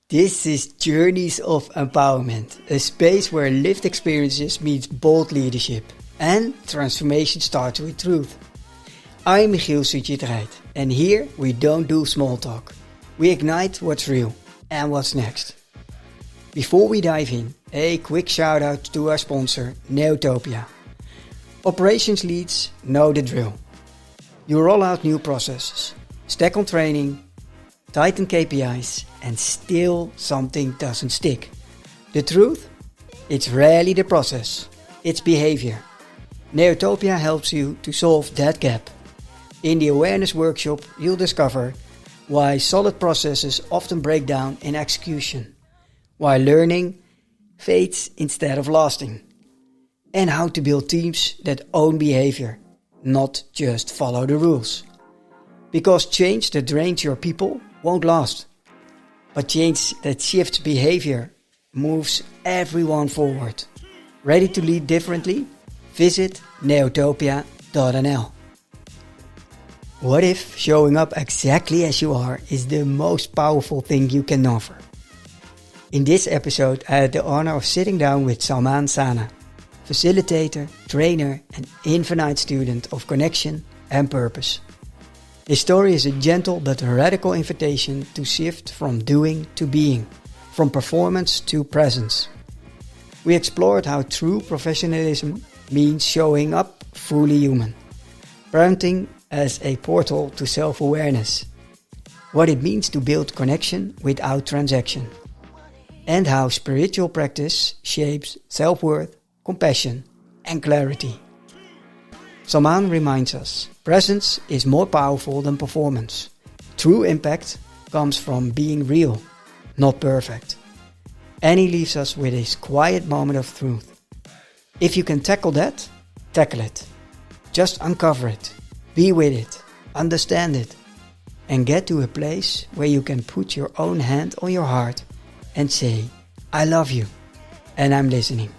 This is Journeys of Empowerment, a space where lived experiences meet bold leadership and transformation starts with truth. I'm Michiel Sujit-Rijt, and here we don't do small talk. We ignite what's real and what's next. Before we dive in, a quick shout out to our sponsor, Neotopia. Operations leads know the drill. You roll out new processes, stack on training, tighten KPIs, and still something doesn't stick. The truth? It's rarely the process, it's behavior. Neotopia helps you to solve that gap. In the awareness workshop, you'll discover why solid processes often break down in execution, why learning fades instead of lasting, and how to build teams that own behavior, not just follow the rules. Because change that drains your people won't last, but change that shifts behavior moves everyone forward. Ready to lead differently? Visit neotopia.nl. What if showing up exactly as you are is the most powerful thing you can offer? In this episode, I had the honor of sitting down with Salmaan Sana, facilitator, trainer, and infinite student of connection and purpose. His story is a gentle but radical invitation to shift from doing to being, from performance to presence. We explored how true professionalism means showing up fully human, parenting as a portal to self-awareness, what it means to build connection without transaction, and how spiritual practice shapes self-worth, compassion, and clarity. Salmaan reminds us, presence is more powerful than performance. True impact comes from being real, not perfect. And he leaves us with his quiet moment of truth. If you can tackle that, tackle it. Just uncover it, be with it, understand it, and get to a place where you can put your own hand on your heart and say, I love you, and I'm listening.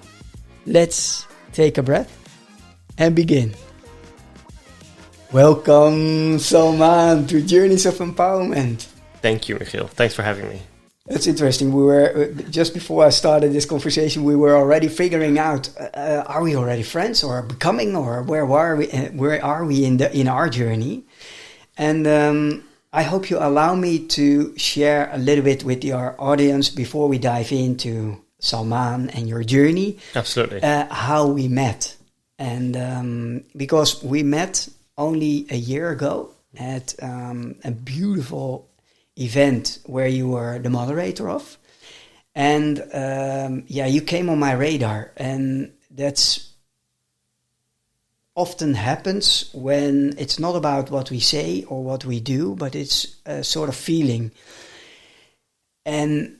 Let's take a breath and begin. Welcome, Salmaan, to Journeys of Empowerment. Thank you, Michiel. Thanks for having me. It's interesting. We were just before I started this conversation, we were already figuring out: are we already friends, or becoming, or where are we in our journey? And I hope you allow me to share a little bit with your audience before we dive into Salmaan and your journey. Absolutely. How we met, and because we met only a year ago at a beautiful event where you were the moderator of, and you came on my radar, and that's often happens when it's not about what we say or what we do, but it's a sort of feeling. And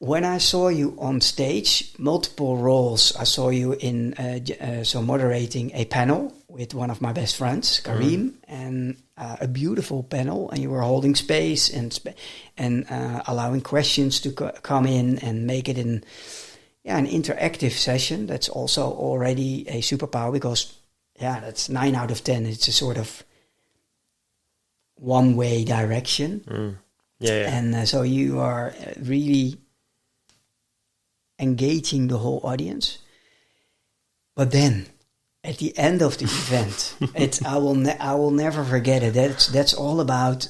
when I saw you on stage, multiple roles, I saw you in moderating a panel with one of my best friends, Karim, and a beautiful panel, and you were holding space and allowing questions to come in and make it an interactive session. That's also already a superpower, because that's 9 out of 10. It's a sort of one-way direction. And so you are really engaging the whole audience. But then at the end of the event, I will never forget it. That's all about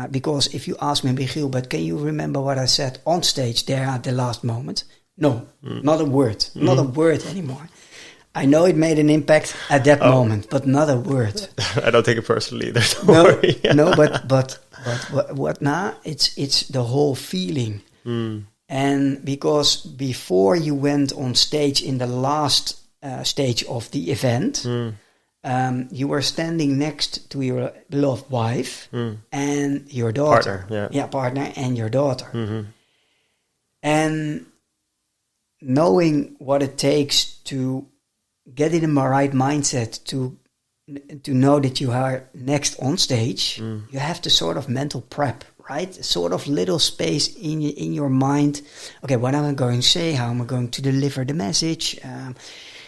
because if you ask me, Michiel, but can you remember what I said on stage there at the last moment? No, not a word, not a word anymore. I know it made an impact at that moment, but not a word. I don't take it personally either. Don't worry. No, but what now? It's the whole feeling. And because before you went on stage in the last stage of the event, you were standing next to your beloved wife and your daughter. Partner and your daughter. Mm-hmm. And knowing what it takes to get in the right mindset to know that you are next on stage, you have to sort of mental prep, right? Sort of little space in your mind. Okay, what am I going to say? How am I going to deliver the message?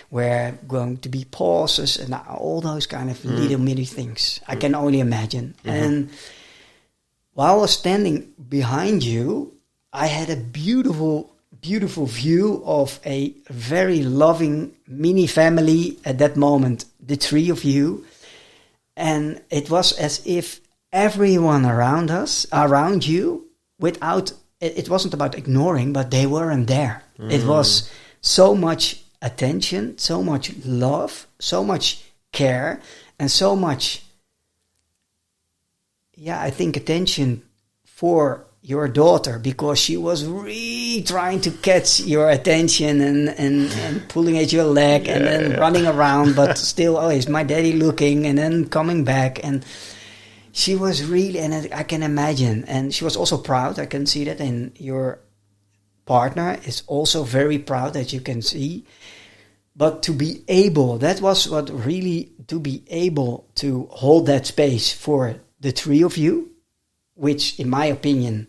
Where going to be pauses and all those kind of little mini things. I can only imagine. And while I was standing behind you, I had a beautiful view of a very loving mini family at that moment, the three of you. And it was as if everyone around you, it wasn't about ignoring, but they weren't there. It was so much attention, so much love, so much care, and so much, I think, attention for your daughter, because she was really trying to catch your attention and pulling at your leg and then running around, but still, is my daddy looking, and then coming back. And she was really, and I can imagine, and she was also proud. I can see that, and your partner is also very proud, that you can see. But to be able, that was what really, to be able to hold that space for the three of you, which in my opinion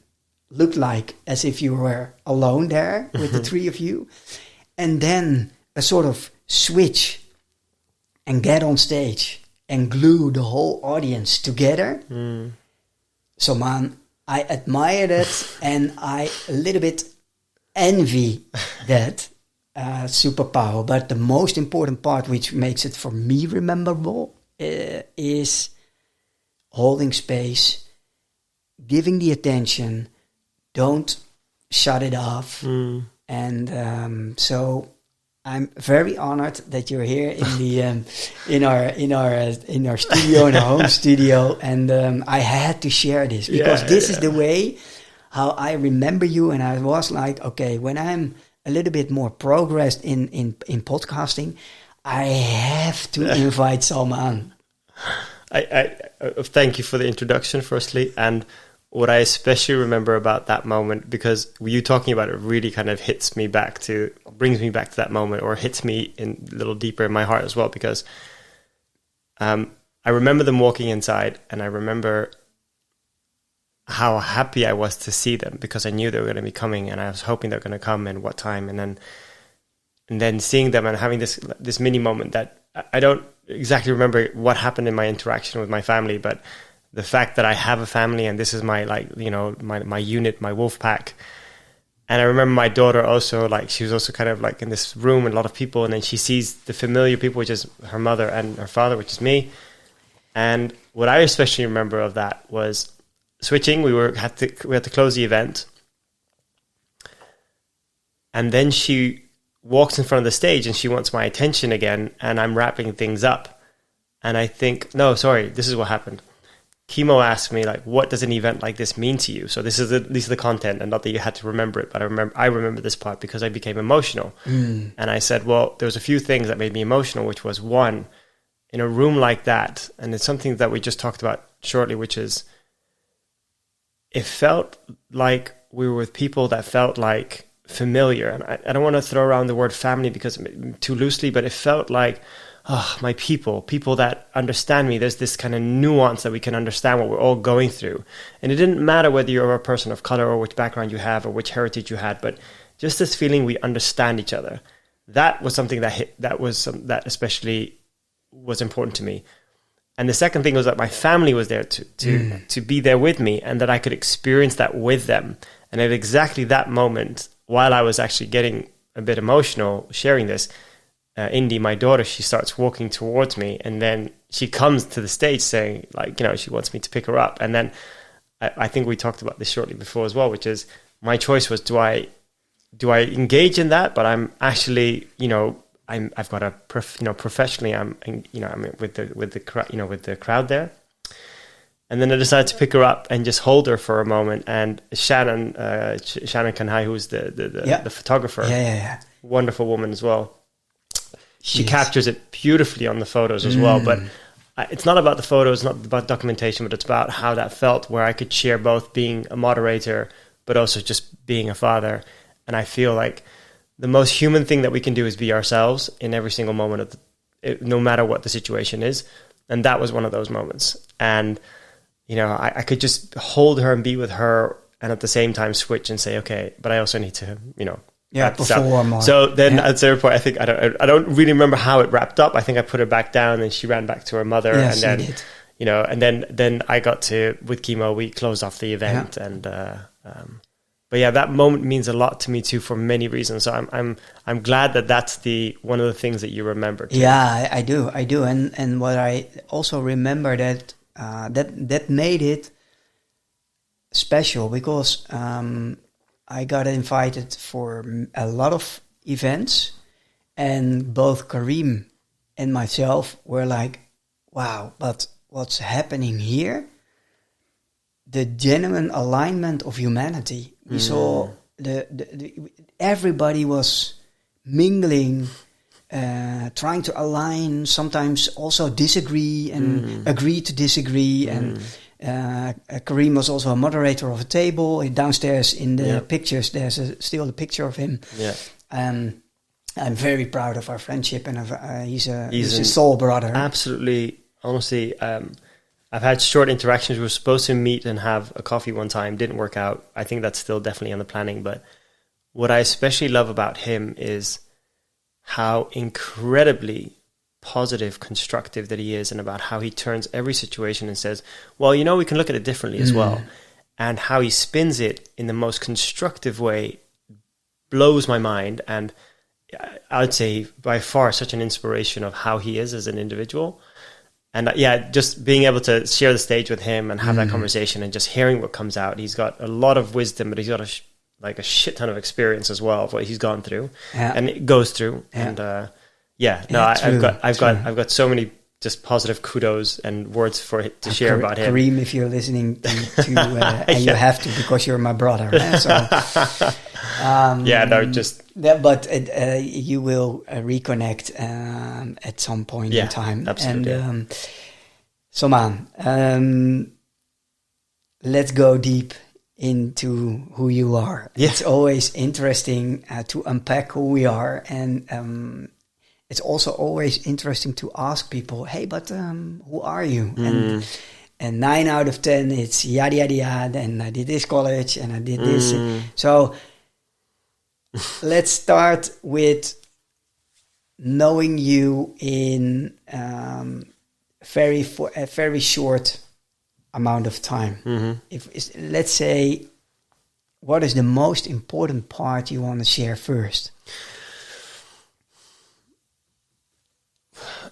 looked like as if you were alone there with the three of you, and then a sort of switch and get on stage and glue the whole audience together. So, man, I admire that, and I a little bit envy that superpower. But the most important part, which makes it for me memorable, is holding space, giving the attention, don't shut it off. And so I'm very honored that you're here in the in our studio, in our home studio, and I had to share this because this is the way how I remember you. And I was like, okay, when I'm a little bit more progressed in podcasting, I have to invite Salmaan. I thank you for the introduction, firstly, and what I especially remember about that moment, because you talking about it really kind of brings me back to that moment, or hits me a little deeper in my heart as well, because I remember them walking inside, and I remember how happy I was to see them, because I knew they were going to be coming, and I was hoping they were going to come and what time, and then seeing them and having this mini moment that I don't exactly remember what happened in my interaction with my family, but the fact that I have a family and this is my, my unit, my wolf pack. And I remember my daughter also, she was also kind of in this room with a lot of people, and then she sees the familiar people, which is her mother and her father, which is me. And what I especially remember of that was switching. We had to close the event, and then she walks in front of the stage and she wants my attention again, and I'm wrapping things up, and I think, no, sorry, this is what happened. Kimo asked me, what does an event like this mean to you? So these are the content, and not that you had to remember it, but I remember this part because I became emotional. And I said, well, there was a few things that made me emotional, which was, one, in a room like that, and it's something that we just talked about shortly, which is, it felt like we were with people that felt like familiar. And I don't want to throw around the word family because too loosely, but it felt like, my people that understand me. There's this kind of nuance that we can understand what we're all going through. And it didn't matter whether you're a person of color or which background you have or which heritage you had, but just this feeling we understand each other. That was something that especially was important to me. And the second thing was that my family was there to be there with me, and that I could experience that with them. And at exactly that moment, while I was actually getting a bit emotional sharing this, Indy, my daughter, she starts walking towards me, and then she comes to the stage saying, she wants me to pick her up. And then I think we talked about this shortly before as well, which is my choice was, do I engage in that? But I'm actually, I've got professionally, I'm with the crowd there. And then I decided to pick her up and just hold her for a moment. And Shannon Kanhai, who's the photographer, wonderful woman as well. She captures it beautifully on the photos as well. But it's not about the photos, not about documentation, but it's about how that felt, where I could share both being a moderator, but also just being a father. And I feel like the most human thing that we can do is be ourselves in every single moment no matter what the situation is. And that was one of those moments. And, I could just hold her and be with her, and at the same time switch and say, okay, but I also need to, perform. So then at a point, I think I don't really remember how it wrapped up. I think I put her back down, and she ran back to her mother, and then and then I got to, with Kimo, we closed off the event, and yeah, that moment means a lot to me too for many reasons. So I'm glad that that's one of the things that you remember too. Yeah, I do, and what I also remember that made it special, because I got invited for a lot of events, and both Kareem and myself were like, wow, but what's happening here? The genuine alignment of humanity. We saw everybody was mingling, trying to align, sometimes also disagree and agree to disagree. And Kareem was also a moderator of a table. Downstairs in the pictures, there's still a picture of him. Yeah. I'm very proud of our friendship, and he's a soul brother. Absolutely. Honestly, I've had short interactions. We were supposed to meet and have a coffee one time. Didn't work out. I think that's still definitely on the planning. But what I especially love about him is how incredibly positive, constructive that he is, and about how he turns every situation and says, well, we can look at it differently as well. And how he spins it in the most constructive way blows my mind. And I would say by far such an inspiration of how he is as an individual. And just being able to share the stage with him and have that conversation and just hearing what comes out. He's got a lot of wisdom, but he's got a shit ton of experience as well of what he's gone through and it goes through. And I've got so many just positive kudos and words to share about him. Kareem, if you're listening to and you have to, because you're my brother. So, but you will reconnect at some point in time. Absolutely. And Salmaan, let's go deep into who you are. Yeah. It's always interesting to unpack who we are, and it's also always interesting to ask people, hey, but who are you? And 9 out of 10, it's yada, yada, yada, and I did this college, and I did this. So let's start with knowing you in a very short amount of time. Let's say, what is the most important part you want to share first?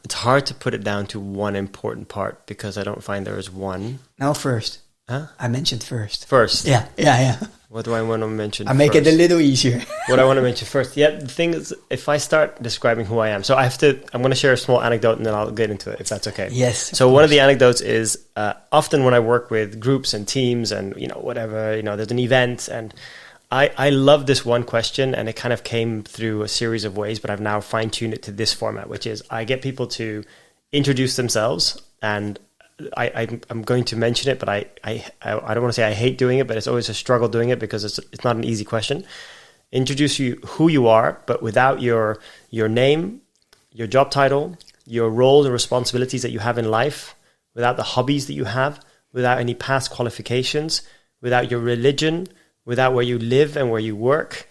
It's hard to put it down to one important part, because I don't find there is one. No, first. Huh? I mentioned first. First? Yeah. What do I want to mention I make it a little easier. What I want to mention first. Yeah, the thing is, if I start describing who I am, so I'm going to share a small anecdote and then I'll get into it, if that's okay. Yes. So one of the anecdotes is, often when I work with groups and teams and, whatever, there's an event, and I love this one question, and it kind of came through a series of ways, but I've now fine-tuned it to this format, which is I get people to introduce themselves, and I'm going to mention it, but I don't want to say I hate doing it, but it's always a struggle doing it, because it's not an easy question. Introduce who you are, but without your name, your job title, your roles and responsibilities that you have in life, without the hobbies that you have, without any past qualifications, without your religion, without where you live and where you work,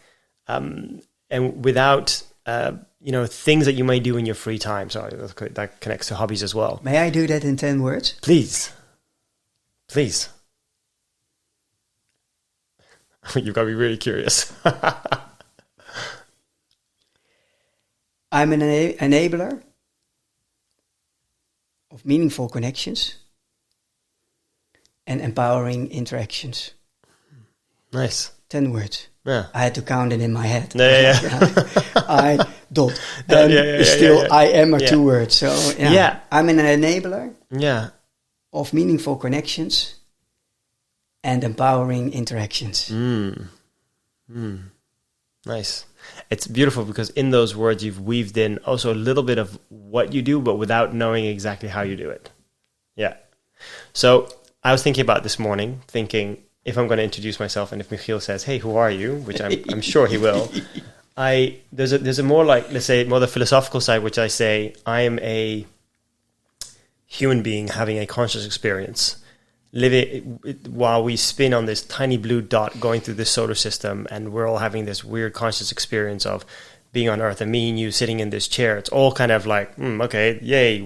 and without things that you may do in your free time. So that connects to hobbies as well. May I do that in 10 words? Please. You've got to be really curious. I'm an enabler of meaningful connections and empowering interactions. Nice. 10 words. Yeah. I had to count it in my head. Yeah. I am 2 words. So I'm an enabler. Yeah. Of meaningful connections and empowering interactions. Nice. It's beautiful, because in those words you've weaved in also a little bit of what you do, but without knowing exactly how you do it. Yeah. So I was thinking about this morning, if I'm going to introduce myself, and if Michiel says, hey, who are you? Which I'm sure he will. There's a more like, let's say, more the philosophical side, which I say, I am a human being having a conscious experience, living while we spin on this tiny blue dot going through this solar system, and we're all having this weird conscious experience of being on Earth, and me and you sitting in this chair. It's all kind of like, okay, yay.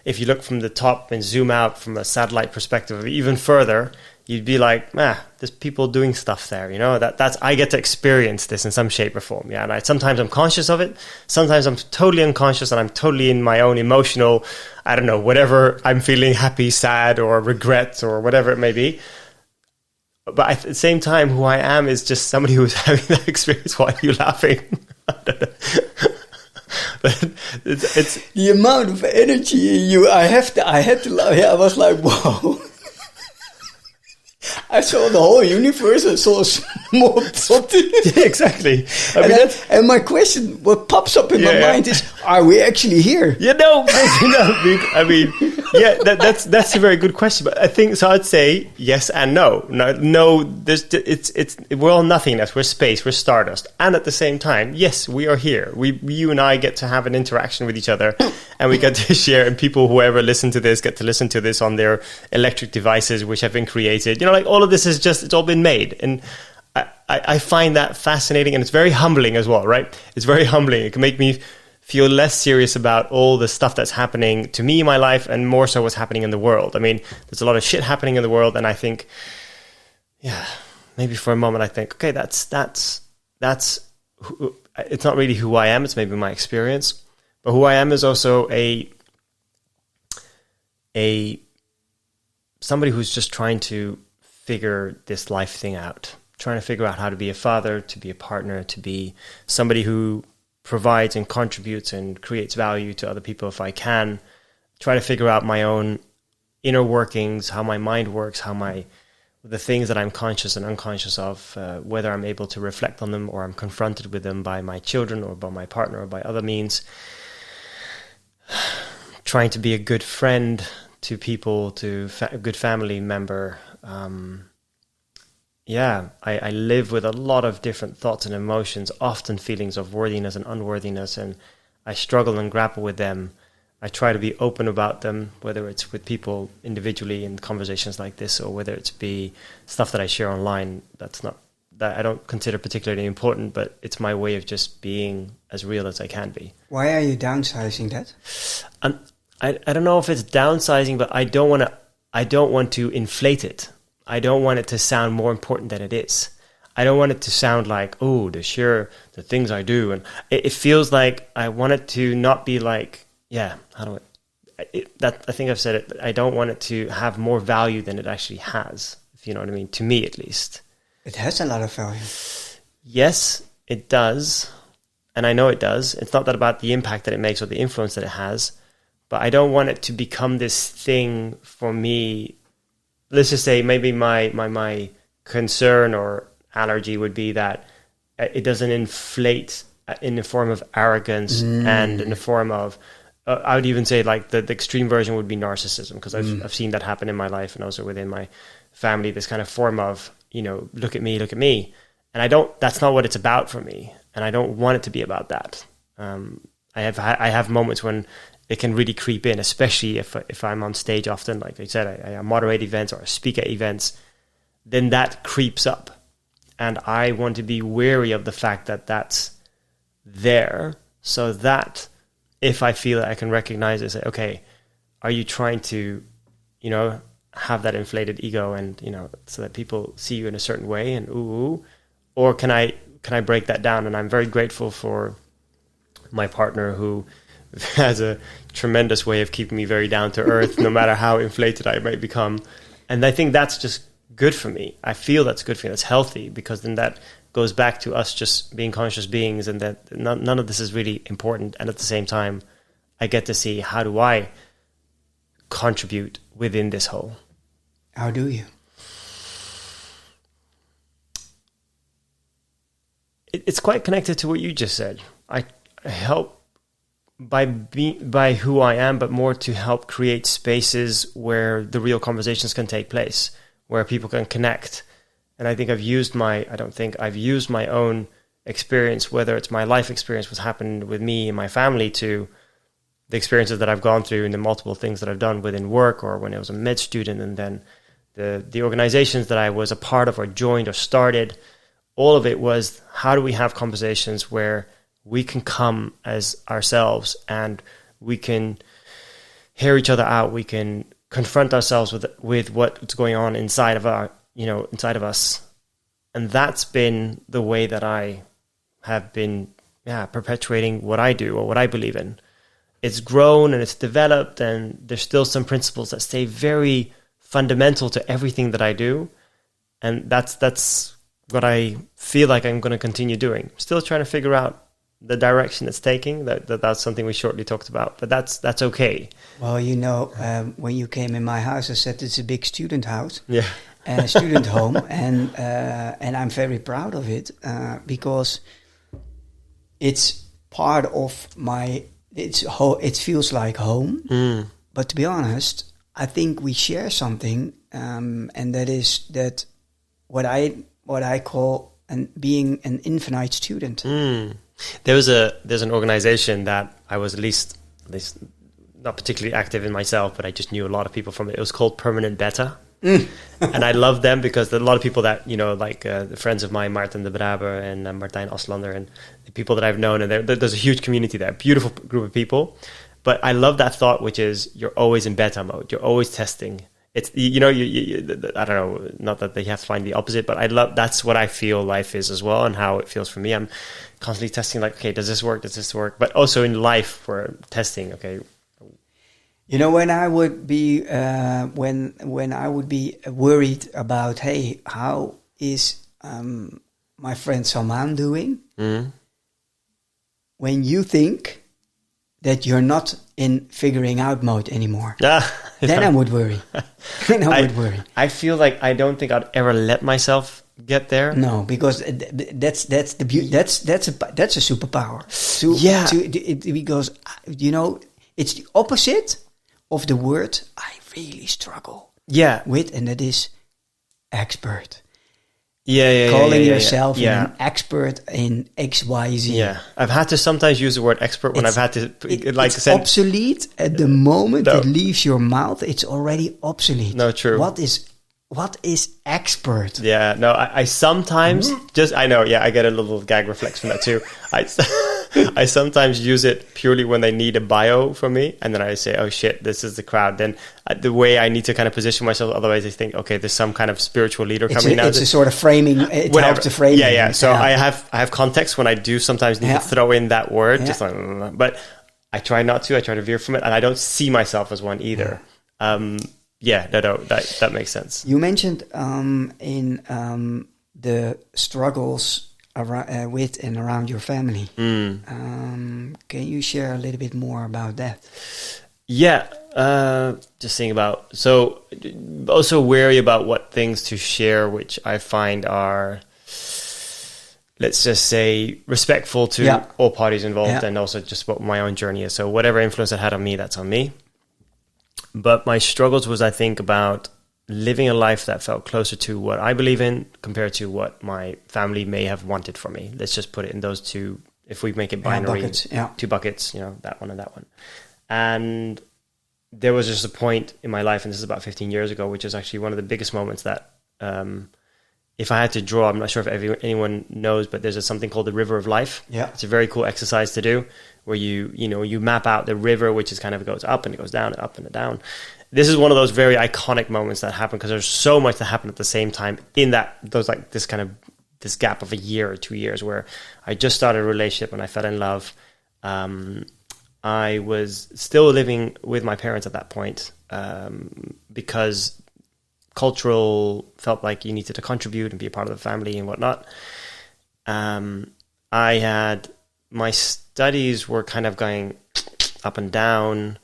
If you look from the top and zoom out from a satellite perspective even further, you'd be like, there's people doing stuff there, you know, that's, I get to experience this in some shape or form. Yeah. And sometimes I'm conscious of it. Sometimes I'm totally unconscious and I'm totally in my own emotional, I don't know, whatever I'm feeling, happy, sad, or regret, or whatever it may be. But at the same time, who I am is just somebody who's having that experience. Why are you laughing? I don't know. But it's the amount of energy in you. I had to laugh. Yeah, I was like, whoa. I saw the whole universe. I saw a small pot. Yeah, exactly. And my question, what pops up in my mind is, are we actually here? Yeah, no. I mean, yeah, that's a very good question. But I think so. I'd say yes and no. No. We're all nothingness. We're space. We're stardust. And at the same time, yes, we are here. You and I get to have an interaction with each other, and we get to share. And people, whoever listen to this, get to listen to this on their electric devices, which have been created. You know, like all of this is it's all been made. And I find that fascinating, and it's very humbling as well, right? It's very humbling. It can make me feel less serious about all the stuff that's happening to me in my life, and more so what's happening in the world. I mean, there's a lot of shit happening in the world, and I think, maybe for a moment I think, okay, that's it's not really who I am. It's maybe my experience, but who I am is also a somebody who's just trying to figure this life thing out, trying to figure out how to be a father, to be a partner, to be somebody who provides and contributes and creates value to other people if I can. Try to figure out my own inner workings, how my mind works, the things that I'm conscious and unconscious of, whether I'm able to reflect on them or I'm confronted with them by my children or by my partner or by other means. Trying to be a good friend to people, a good family member. I live with a lot of different thoughts and emotions, often feelings of worthiness and unworthiness, and I struggle and grapple with them. I try to be open about them, whether it's with people individually in conversations like this, or whether it's be stuff that I share online that I don't consider particularly important, but it's my way of just being as real as I can be. Why are you downsizing that? I don't know if it's downsizing, but I don't want to inflate it. I don't want it to sound more important than it is. I don't want it to sound like, the things I do. And it feels like I want it to not be like, I think I've said it. I don't want it to have more value than it actually has, if you know what I mean, to me at least. It has a lot of value. Yes, it does. And I know it does. It's not that about the impact that it makes or the influence that it has, but I don't want it to become this thing for me. Let's just say maybe my concern or allergy would be that it doesn't inflate in the form of arrogance and in the form of, I would even say like the extreme version would be narcissism, because I've seen that happen in my life and also within my family, this kind of form of, look at me. And that's not what it's about for me. And I don't want it to be about that. I have moments when it can really creep in, especially if I'm on stage often. Like I said, I moderate events or I speak at events, then that creeps up. And I want to be wary of the fact that that's there, so that if I feel that I can recognize it, say, okay, are you trying to, have that inflated ego and, so that people see you in a certain way and or can I break that down? And I'm very grateful for my partner who has a tremendous way of keeping me very down to earth, no matter how inflated I might become. And I think that's just good for me. I feel that's good for me. That's healthy, because then that goes back to us just being conscious beings, and that none of this is really important. And at the same time, I get to see, how do I contribute within this whole? How do you? It's quite connected to what you just said. I help by who I am, but more to help create spaces where the real conversations can take place, where people can connect. And I think I've used my own experience, whether it's my life experience, what's happened with me and my family, to the experiences that I've gone through and the multiple things that I've done within work or when I was a med student, and then the organizations that I was a part of or joined or started. All of it was, how do we have conversations where we can come as ourselves and we can hear each other out, we can confront ourselves with what's going on inside of us. And that's been the way that I have been perpetuating what I do or what I believe in. It's grown and it's developed, and there's still some principles that stay very fundamental to everything that I do. And that's what I feel like I'm going to continue doing. Still trying to figure out the direction it's taking. That's something we shortly talked about, but that's okay. Well, when you came in my house, I said it's a big student house. Yeah. A student home, and I'm very proud of it because it's part of my. It feels like home, but to be honest, I think we share something, and that is that what I call being an infinite student. There's an organization that I was at least not particularly active in myself, but I just knew a lot of people from it. It was called Permanent Beta. And I love them because there are a lot of people that, the friends of mine, Maarten de Braber and Martijn Oslander, and the people that I've known, and there's a huge community there, beautiful group of people. But I love that thought, which is you're always in beta mode. You're always testing. It's, I don't know, not that they have to find the opposite, but that's what I feel life is as well, and how it feels for me. I'm constantly testing, like, okay, does this work? Does this work? But also in life, we're testing, okay. When I would be when I would be worried about, hey, how is my friend Salmaan doing? Mm-hmm. When you think that you're not in figuring out mode anymore, then I would worry. I feel like I don't think I'd ever let myself get there. No, because that's the beauty. That's a superpower. Because it's the opposite of the word I really struggle with, and that is expert. Calling yourself an expert in XYZ. Yeah, I've had to sometimes use the word expert when I've had to it's obsolete at the moment it leaves your mouth. It's already obsolete. No, true. What is expert? Yeah, no, I sometimes I get a little gag reflex from that too. I sometimes use it purely when they need a bio from me, and then I say, oh shit, this is the crowd. Then the way I need to kind of position myself, otherwise I think, okay, there's some kind of spiritual leader coming now. It's a sort of framing. It helps to frame. Yeah. So I have context when I do sometimes need to throw in that word, just like, but I try not to. I try to veer from it, and I don't see myself as one either. That makes sense. You mentioned in the struggles with and around your family. Can you share a little bit more about that? Yeah, just thinking about, so also wary about what things to share, which I find are, let's just say, respectful to all parties involved, and also just what my own journey is. So whatever influence it had on me, that's on me. But my struggles was, I think, about living a life that felt closer to what I believe in compared to what my family may have wanted for me. Let's just put it in those two, if we make it binary, two buckets, that one and that one. And there was just a point in my life, and this is about 15 years ago, which is actually one of the biggest moments that, if I had to draw, I'm not sure if anyone knows, but there's something called the river of life. Yeah. It's a very cool exercise to do, where you map out the river, which is kind of goes up and it goes down and up and down. This is one of those very iconic moments that happen because there's so much that happened at the same time in this gap of a year or 2 years where I just started a relationship and I fell in love. I was still living with my parents at that point because cultural felt like you needed to contribute and be a part of the family and whatnot. My studies were kind of going up and down.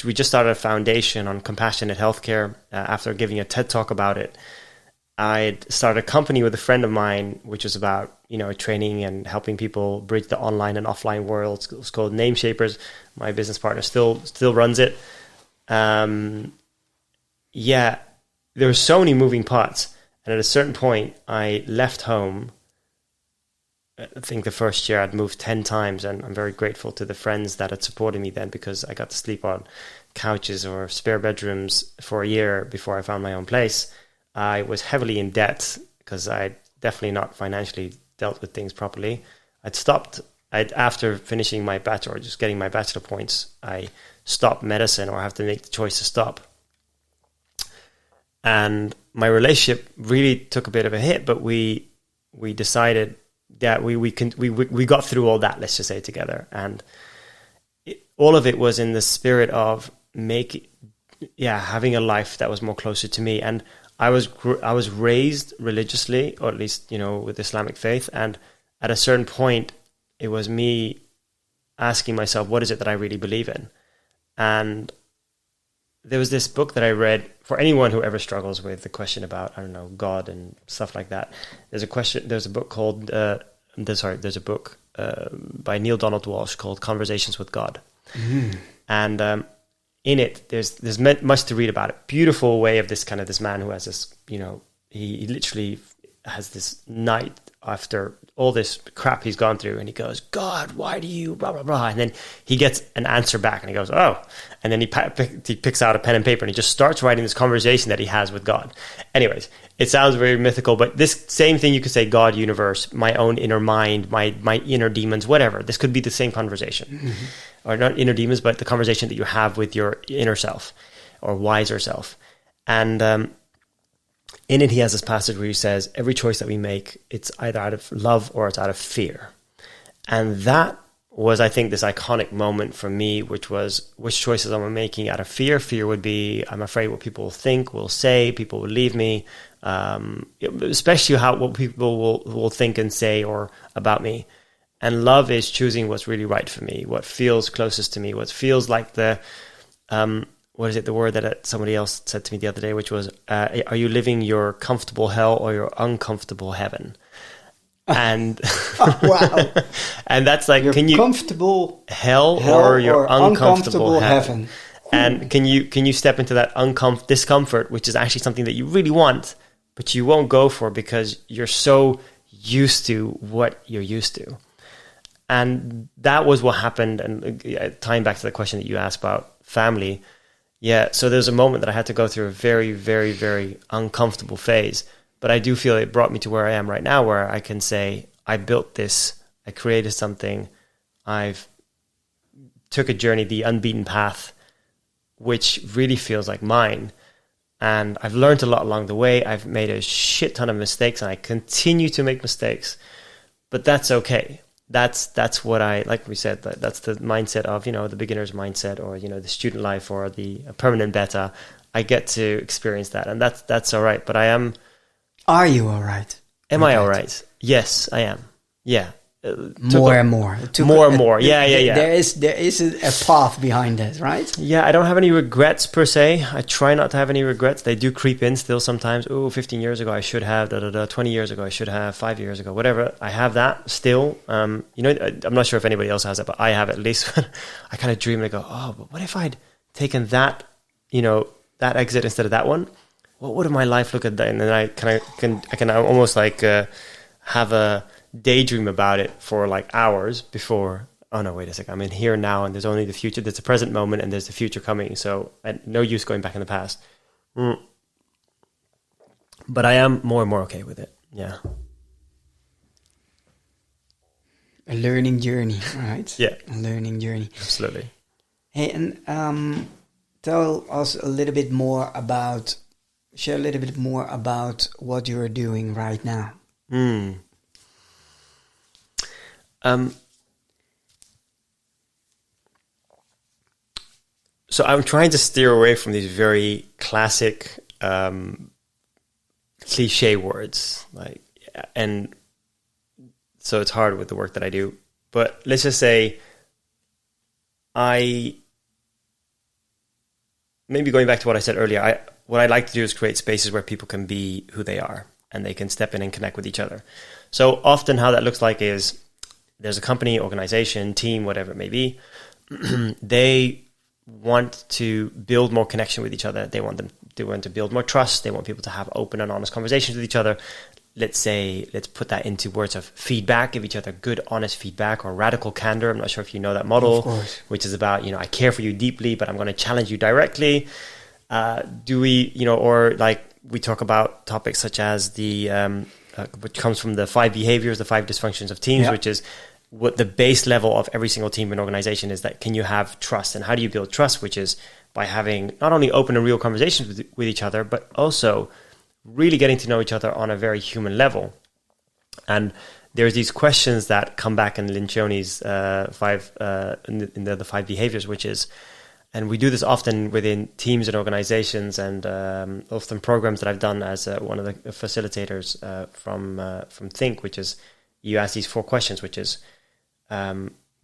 We just started a foundation on compassionate healthcare. After giving a TED talk about it, I'd started a company with a friend of mine, which was about, training and helping people bridge the online and offline worlds. It's called Name Shapers. My business partner still runs it. There were so many moving parts. And at a certain point, I left home. I think the first year I'd moved 10 times, and I'm very grateful to the friends that had supported me then, because I got to sleep on couches or spare bedrooms for a year before I found my own place. I was heavily in debt because I'd definitely not financially dealt with things properly. After finishing my bachelor, or just getting my bachelor points, I stopped medicine, or have to make the choice to stop. and my relationship really took a bit of a hit, but we decided that we got through all that, let's just say, together. And all of it was in the spirit of having a life that was more closer to me. And I was raised religiously, or at least, with Islamic faith. And at a certain point, it was me asking myself, what is it that I really believe in? And there was this book that I read for anyone who ever struggles with the question about, God and stuff like that. There's a book called, there's a book by Neil Donald Walsh called Conversations with God. Mm. And in it, there's much to read about it. Beautiful way of this man who has this, he literally has this night after all this crap he's gone through, and he goes, God, why do you blah, blah, blah. And then he gets an answer back and he goes, oh. And then he picks out a pen and paper and he just starts writing this conversation that he has with God. Anyways, it sounds very mythical, but this same thing, you could say God, universe, my own inner mind, my inner demons, whatever. This could be the same conversation. Mm-hmm. Or not inner demons, but the conversation that you have with your inner self or wiser self. And in it, he has this passage where he says, every choice that we make, it's either out of love or it's out of fear. And that was, I think, this iconic moment for me, which was, which choices am I making out of fear? Fear would be, I'm afraid what people will think, will say, people will leave me, especially what people will think and say or about me. And love is choosing what's really right for me, what feels closest to me, what feels like the... what is it, the word that somebody else said to me the other day, which was, are you living your comfortable hell or your uncomfortable heaven? And wow. And that's like, your can you comfortable hell or your uncomfortable heaven? And can you step into that discomfort, which is actually something that you really want, but you won't go for because you're so used to what you're used to. And that was what happened. And tying back to the question that you asked about family, so there's a moment that I had to go through a very, very, very uncomfortable phase. But I do feel it brought me to where I am right now, where I can say, I built this, I created something, I've took a journey, the unbeaten path, which really feels like mine. And I've learned a lot along the way. I've made a shit ton of mistakes and I continue to make mistakes, but that's okay. That's what like we said, that's the mindset of, the beginner's mindset, or, the student life, or the permanent beta. I get to experience that, and that's all right. But I am... Are you all right? Am I all right? Yes, I am. Yeah. More and more. Yeah. There is a path behind that, right? Yeah, I don't have any regrets per se. I try not to have any regrets. They do creep in still sometimes. 15 years ago I should have, 20 years ago I should have, 5 years ago, whatever. I have that still. I'm not sure if anybody else has it, but I have at least. I kind of dream and I go, but what if I'd taken that, that exit instead of that one? What would my life look at then? And then I can almost like have a daydream about it for like hours before, oh no, wait a second, I'm in here now and there's only the future, there's the present moment and there's the future coming, so no use going back in the past. But I am more and more okay with it. Yeah. A learning journey, right? Yeah. A learning journey. Absolutely. Hey, and tell us a little bit more about, share a little bit more about what you're doing right now. So I'm trying to steer away from these very classic cliche words, and so it's hard with the work that I do. But let's just say maybe going back to what I said earlier, what I like to do is create spaces where people can be who they are and they can step in and connect with each other. So often how that looks like is there's a company, organization, team, whatever it may be. They want to build more connection with each other. They want to build more trust. They want people to have open and honest conversations with each other. Let's put that into words of feedback, give each other good, honest feedback, or radical candor. I'm not sure if you know that model, which is about, I care for you deeply, but I'm going to challenge you directly. Or like we talk about topics such as which comes from the 5 behaviors, the 5 dysfunctions of teams, which is what the base level of every single team and organization is, that can you have trust, and how do you build trust, which is by having not only open and real conversations with each other, but also really getting to know each other on a very human level. And there's these questions that come back in Lencioni's the 5 behaviors, which is, and we do this often within teams and organizations, and often programs that I've done as one of the facilitators from Think, which is you ask these 4 questions, which is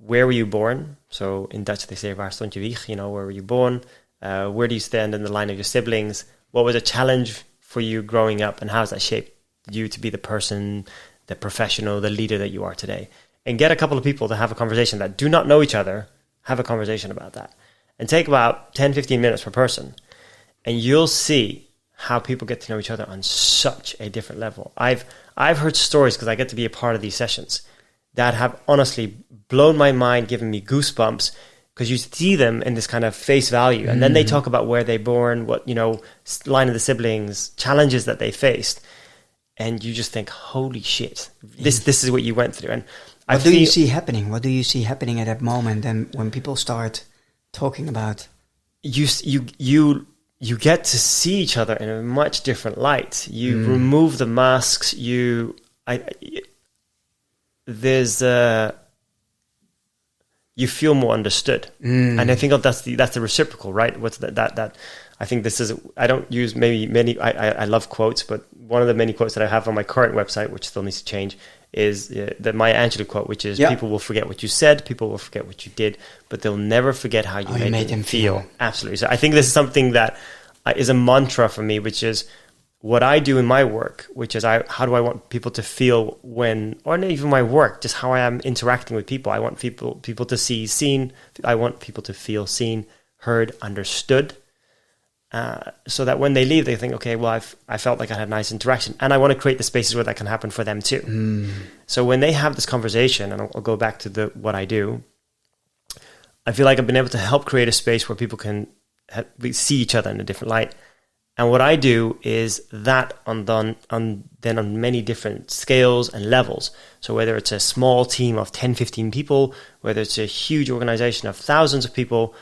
where were you born? So in Dutch they say waar stond je wieg? Where were you born? Where do you stand in the line of your siblings? What was a challenge for you growing up, and how has that shaped you to be the person, the professional, the leader that you are today? And get a couple of people to have a conversation that do not know each other, have a conversation about that. And take about 10, 15 minutes per person. And you'll see how people get to know each other on such a different level. I've heard stories, because I get to be a part of these sessions, that have honestly blown my mind, given me goosebumps, because you see them in this kind of face value. And then they talk about where they're born, what, line of the siblings, challenges that they faced. And you just think, holy shit, this is what you went through. And what do you see happening? What do you see happening at that moment? And when people start talking about, you get to see each other in a much different light. You remove the masks. You feel more understood, and I think that's the reciprocal, right? What's that? I think this is. I don't use maybe many. I love quotes, but one of the many quotes that I have on my current website, which still needs to change, is the Maya Angelou quote, which is people will forget what you said, people will forget what you did, but they'll never forget how you made them feel. Absolutely. So I think this is something that is a mantra for me, which is what I do in my work, which is how do I want people to feel when, or not even my work, just how I am interacting with people. I want people to see seen. I want people to feel seen, heard, understood, so that when they leave, they think, okay, well, I felt like I had a nice interaction, and I want to create the spaces where that can happen for them too. So when they have this conversation, and I'll go back to what I do, I feel like I've been able to help create a space where people can see each other in a different light. And what I do is that on many different scales and levels. So whether it's a small team of 10, 15 people, whether it's a huge organization of thousands of people,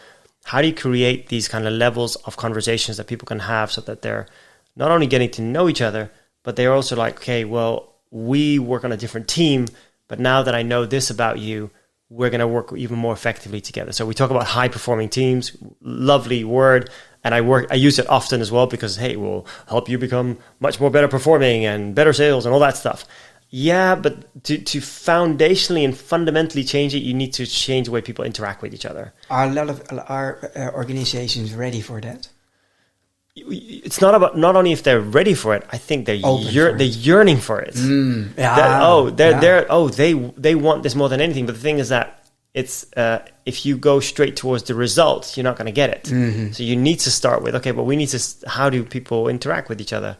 how do you create these kind of levels of conversations that people can have so that they're not only getting to know each other, but they're also like, okay, well, we work on a different team, but now that I know this about you, we're going to work even more effectively together. So we talk about high performing teams, lovely word. And I use it often as well because, hey, we'll help you become much more better performing and better sales and all that stuff. Yeah, but to foundationally and fundamentally change it, you need to change the way people interact with each other. Are a lot of our organizations ready for that? It's not about not only if they're ready for it. I think they're yearning for it. They want this more than anything. But the thing is that it's if you go straight towards the results, you're not going to get it. So you need to start with, okay, but we need to, how do people interact with each other?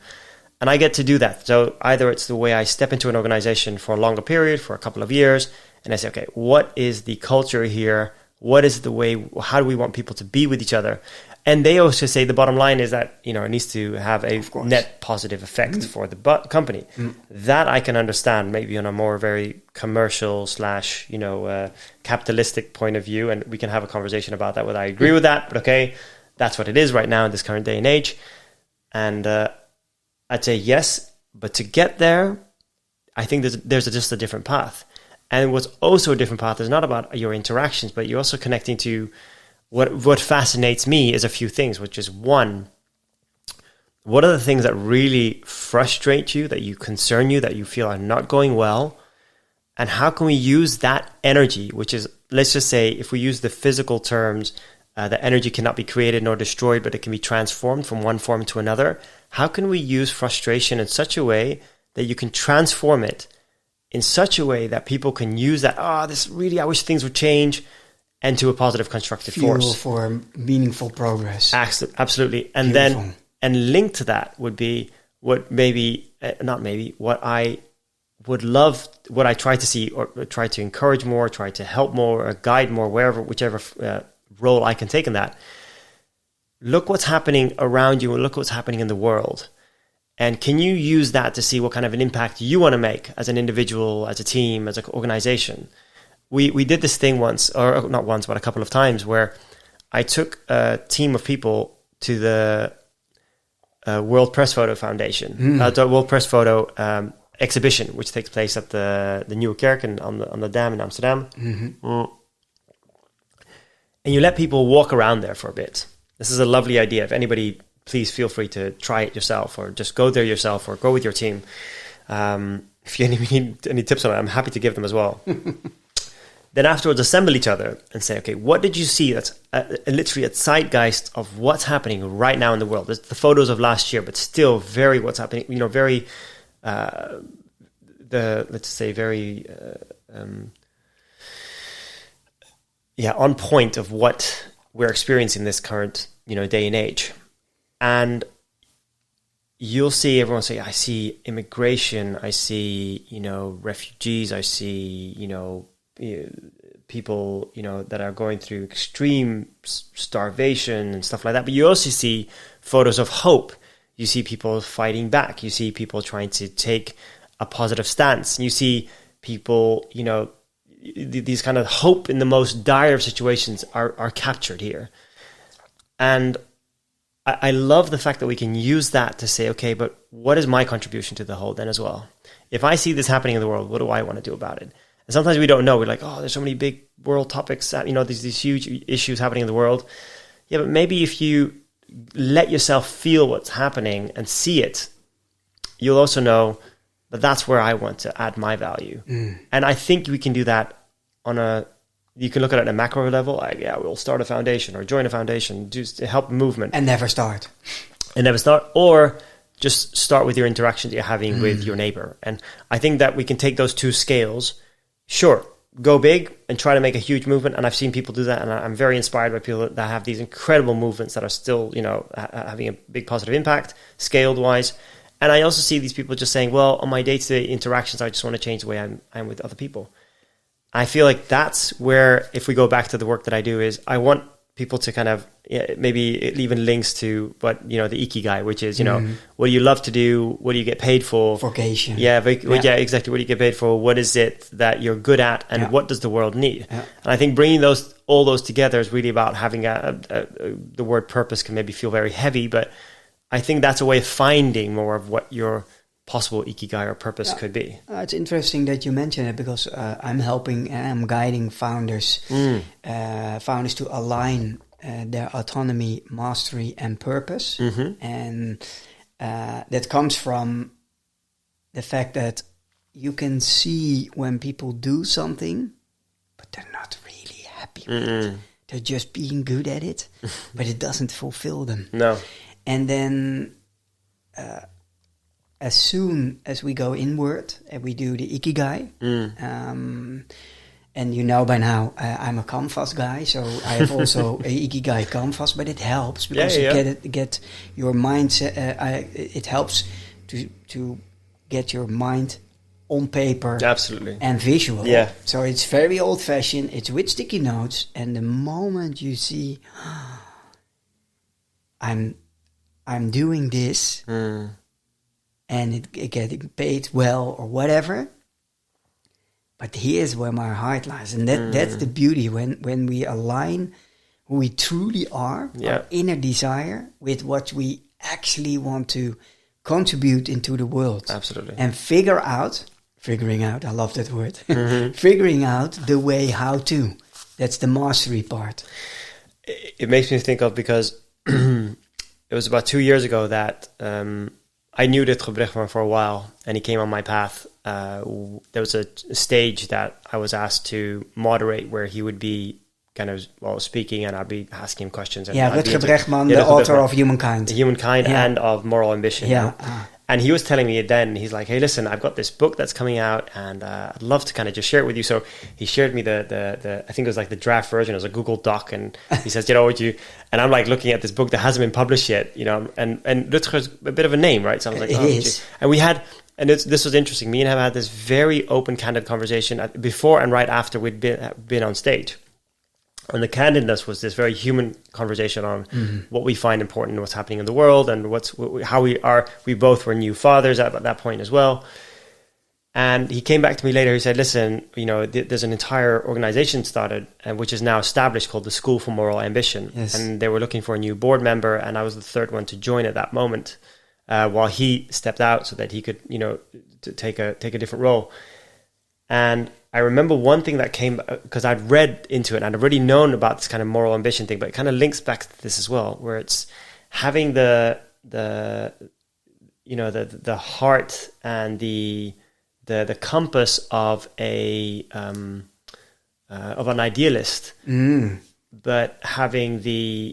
And I get to do that. So either it's the way I step into an organization for a longer period, for a couple of years, and I say, okay, what is the culture here? What is the way, how do we want people to be with each other? And they also say the bottom line is that, it needs to have a net positive effect for the company. That I can understand maybe on a more very commercial / capitalistic point of view. And we can have a conversation about that, whether I agree with that. But okay, that's what it is right now in this current day and age. And I'd say yes. But to get there, I think there's just a different path. And what's also a different path is not about your interactions, but you're also connecting to what fascinates me is a few things, which is one, what are the things that really frustrate you, that you concern you, that you feel are not going well? And how can we use that energy, which is, let's just say, if we use the physical terms, the energy cannot be created nor destroyed, but it can be transformed from one form to another. How can we use frustration in such a way that you can transform it in such a way that people can use that, I wish things would change, and to a positive, constructive force. Fuel for meaningful progress. Absolutely. And Beautiful. Then, and linked to that would be what I would love, what I try to see, or try to encourage more, try to help more, or guide more, whichever role I can take in that. Look what's happening around you, and look what's happening in the world. And can you use that to see what kind of an impact you want to make as an individual, as a team, as an organization? We did this thing once, or not once, but a couple of times, where I took a team of people to the World Press Photo Foundation, the World Press Photo exhibition, which takes place at the Nieuwe Kerk on the dam in Amsterdam. And you let people walk around there for a bit. This is a lovely idea. If anybody, please feel free to try it yourself, or just go there yourself, or go with your team. If you need any tips on it, I'm happy to give them as well. Then afterwards, assemble each other and say, okay, what did you see that's literally a zeitgeist of what's happening right now in the world? It's the photos of last year, but still very what's happening, very, very, on point of what we're experiencing this current, day and age. And you'll see everyone say, I see immigration, I see, refugees, I see, people, that are going through extreme starvation and stuff like that. But you also see photos of hope. You see people fighting back. You see people trying to take a positive stance. You see people, these kind of hope in the most dire of situations are captured here. And I love the fact that we can use that to say, okay, but what is my contribution to the whole then as well? If I see this happening in the world, what do I want to do about it? And sometimes we don't know. We're like, oh, there's so many big world topics, these huge issues happening in the world. Yeah, but maybe if you let yourself feel what's happening and see it, you'll also know that that's where I want to add my value. And I think we can do that you can look at it at a macro level. We'll start a foundation or join a foundation just to help movement. And never start. Or just start with your interactions you're having with your neighbor. And I think that we can take those two scales. Sure, go big and try to make a huge movement. And I've seen people do that. And I'm very inspired by people that have these incredible movements that are still, having a big positive impact, scaled wise. And I also see these people just saying, well, on my day-to-day interactions, I just want to change the way I'm with other people. I feel like that's where, if we go back to the work that I do, is I want people to kind of maybe even links to what, the ikigai, which is, what do you love to do? What do you get paid for? Vocation. Yeah, exactly. What do you get paid for? What is it that you're good at? And what does the world need? Yeah. And I think bringing all those together is really about having the word purpose can maybe feel very heavy, but I think that's a way of finding more of what your possible ikigai or purpose could be. It's interesting that you mention it, because I'm helping and I'm guiding founders to align their autonomy, mastery, and purpose. And that comes from the fact that you can see when people do something, but they're not really happy with it. They're just being good at it, but it doesn't fulfill them. No. And then as soon as we go inward and we do the ikigai, and by now I'm a canvas guy, so I have also a ikigai canvas, but it helps because you get your mindset. It helps to get your mind on paper, absolutely, and visual. Yeah. So it's very old fashioned. It's with sticky notes, and the moment you see, I'm doing this. And it getting paid well or whatever. But here's where my heart lies. And that's the beauty when we align who we truly are, our inner desire, with what we actually want to contribute into the world. Absolutely. And figuring out, I love that word, figuring out the way how to. That's the mastery part. It makes me think of, because it was about 2 years ago that... I knew Rutger Bregman for a while, and he came on my path. There was a stage that I was asked to moderate where he would be kind of speaking, and I'd be asking him questions. And Rutger Bregman, the author of Humankind. And of Moral Ambition. Yeah. And he was telling me then, he's like, hey, listen, I've got this book that's coming out, and I'd love to kind of just share it with you. So he shared me the I think it was like the draft version. It was a Google Doc, and he says, would you? And I'm like looking at this book that hasn't been published yet, and Rutger's a bit of a name, right? So I was like, it is. And we had, and this was interesting. Me and him had this very open, candid conversation before and right after we'd been on stage. And the candidness was this very human conversation on what we find important, what's happening in the world, and how we both were new fathers at that point as well. And he came back to me later. He said, listen, there's an entire organization started, which is now established, called the School for Moral Ambition. Yes. And they were looking for a new board member. And I was the third one to join at that moment, while he stepped out so that he could, to take a different role. And I remember one thing that came, because I'd read into it and I'd already known about this kind of moral ambition thing, but it kind of links back to this as well, where it's having the heart and the compass of an idealist, but having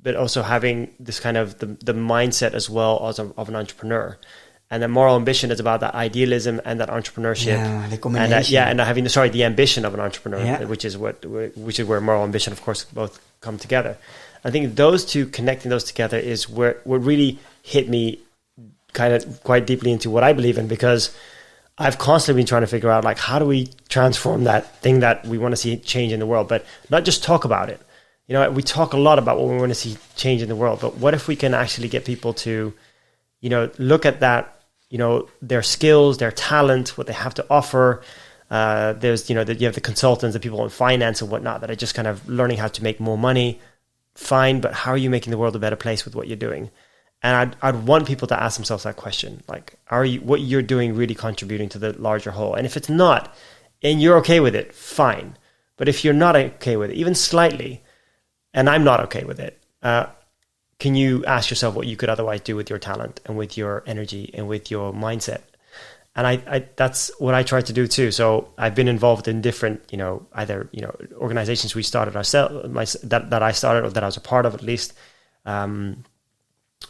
but also having this kind of the mindset as well as of an entrepreneur. And the moral ambition is about that idealism and that entrepreneurship, the combination. and having the ambition of an entrepreneur, which is where moral ambition, of course, both come together. I think connecting those together is what really hit me kind of quite deeply into what I believe in, because I've constantly been trying to figure out, like, how do we transform that thing that we want to see change in the world, but not just talk about it. We talk a lot about what we want to see change in the world, but what if we can actually get people to, look at that, their skills, their talent, what they have to offer. There's, you have the consultants, the people in finance and whatnot that are just kind of learning how to make more money. Fine, but how are you making the world a better place with what you're doing? And I'd want people to ask themselves that question, like, what you're doing really contributing to the larger whole? And if it's not, and you're okay with it, fine. But if you're not okay with it, even slightly, and I'm not okay with it, can you ask yourself what you could otherwise do with your talent and with your energy and with your mindset? And I that's what I try to do too. So I've been involved in different, either, organizations we started ourselves, that I started, or that I was a part of at least,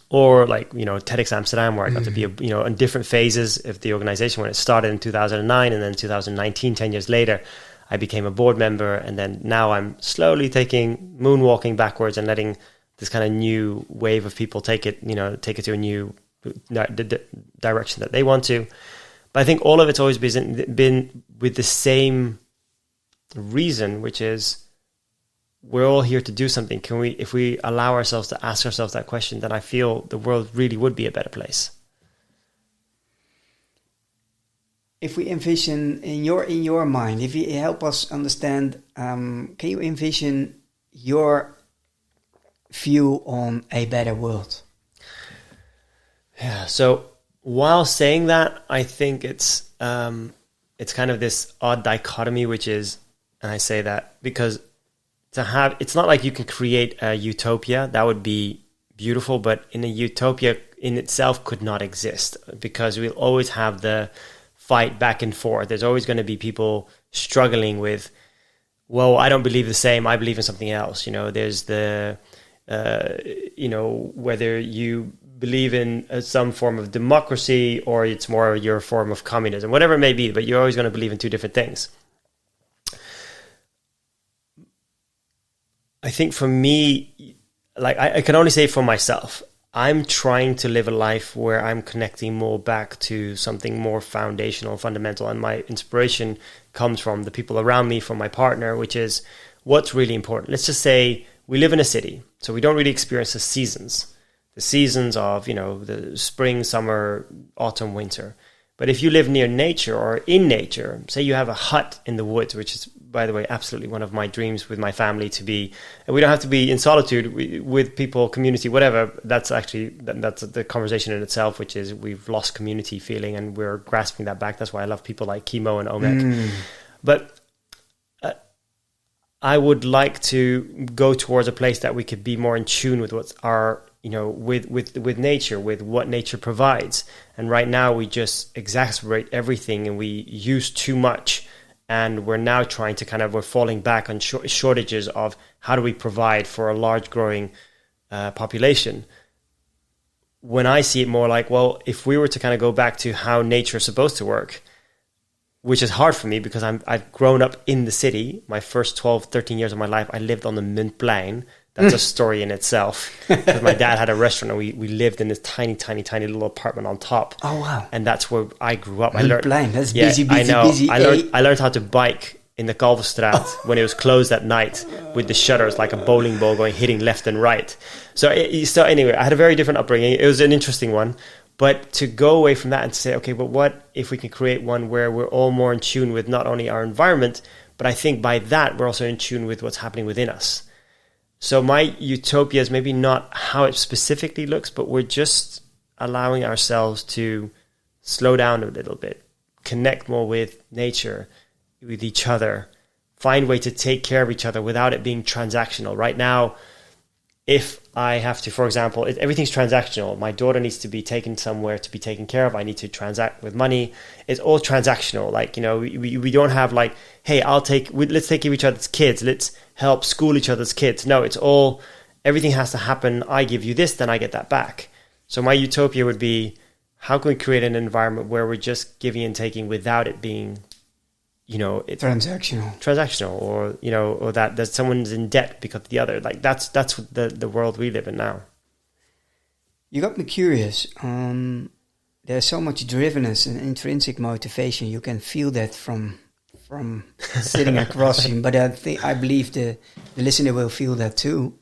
or like, TEDx Amsterdam, where I got to be, in different phases of the organization. When it started in 2009, and then 2019, 10 years later, I became a board member. And then now I'm slowly moonwalking backwards and letting this kind of new wave of people take it to a new direction that they want to. But I think all of it's always been with the same reason, which is we're all here to do something. If we allow ourselves to ask ourselves that question, then I feel the world really would be a better place. If we envision in your mind, if you help us understand, can you envision your view on a better world? Yeah. So while saying that, I think it's kind of this odd dichotomy, which is, and I say that because it's not like you can create a utopia. That would be beautiful, but in a utopia in itself could not exist, because we'll always have the fight back and forth. There's always going to be people struggling with, well, I don't believe the same, I believe in something else. There's the whether you believe in some form of democracy or it's more your form of communism, whatever it may be, but you're always going to believe in two different things. I think for me, like I can only say for myself, I'm trying to live a life where I'm connecting more back to something more foundational, fundamental, and my inspiration comes from the people around me, from my partner, which is what's really important. Let's just say we live in a city, so we don't really experience the seasons of, the spring, summer, autumn, winter. But if you live near nature or in nature, say you have a hut in the woods, which is, by the way, absolutely one of my dreams with my family to be, and we don't have to be in solitude with people, community, whatever. That's the conversation in itself, which is we've lost community feeling and we're grasping that back. That's why I love people like Kimo and Omek. But I would like to go towards a place that we could be more in tune with what's our, with nature, with what nature provides. And right now we just exacerbate everything and we use too much. And we're now trying to we're falling back on shortages of how do we provide for a large growing population. When I see it more like, well, if we were to kind of go back to how nature is supposed to work, which is hard for me because I've grown up in the city. My first 12, 13 years of my life, I lived on the Muntplein. That's a story in itself. Because my dad had a restaurant and we lived in this tiny, tiny, tiny little apartment on top. Oh, wow. And that's where I grew up. Muntplein, that's busy. I learned how to bike in the Kalverstraat when it was closed at night with the shutters like a bowling ball hitting left and right. So anyway, I had a very different upbringing. It was an interesting one. But to go away from that and say, okay, but what if we can create one where we're all more in tune with not only our environment, but I think by that we're also in tune with what's happening within us. So my utopia is maybe not how it specifically looks, but we're just allowing ourselves to slow down a little bit, connect more with nature, with each other, find a way to take care of each other without it being transactional. Right now, if I have to, for example, everything's transactional. My daughter needs to be taken somewhere to be taken care of. I need to transact with money. It's all transactional. Like, you know, we don't have like, hey, let's take care of each other's kids. Let's help school each other's kids. No, it's all, everything has to happen. I give you this, then I get that back. So my utopia would be, how can we create an environment where we're just giving and taking without it being, you know, transactional, or, you know, or that someone's in debt because of the other. Like that's the world we live in now. You got me curious. There's so much drivenness and intrinsic motivation. You can feel that from sitting across him, but I believe the listener will feel that too.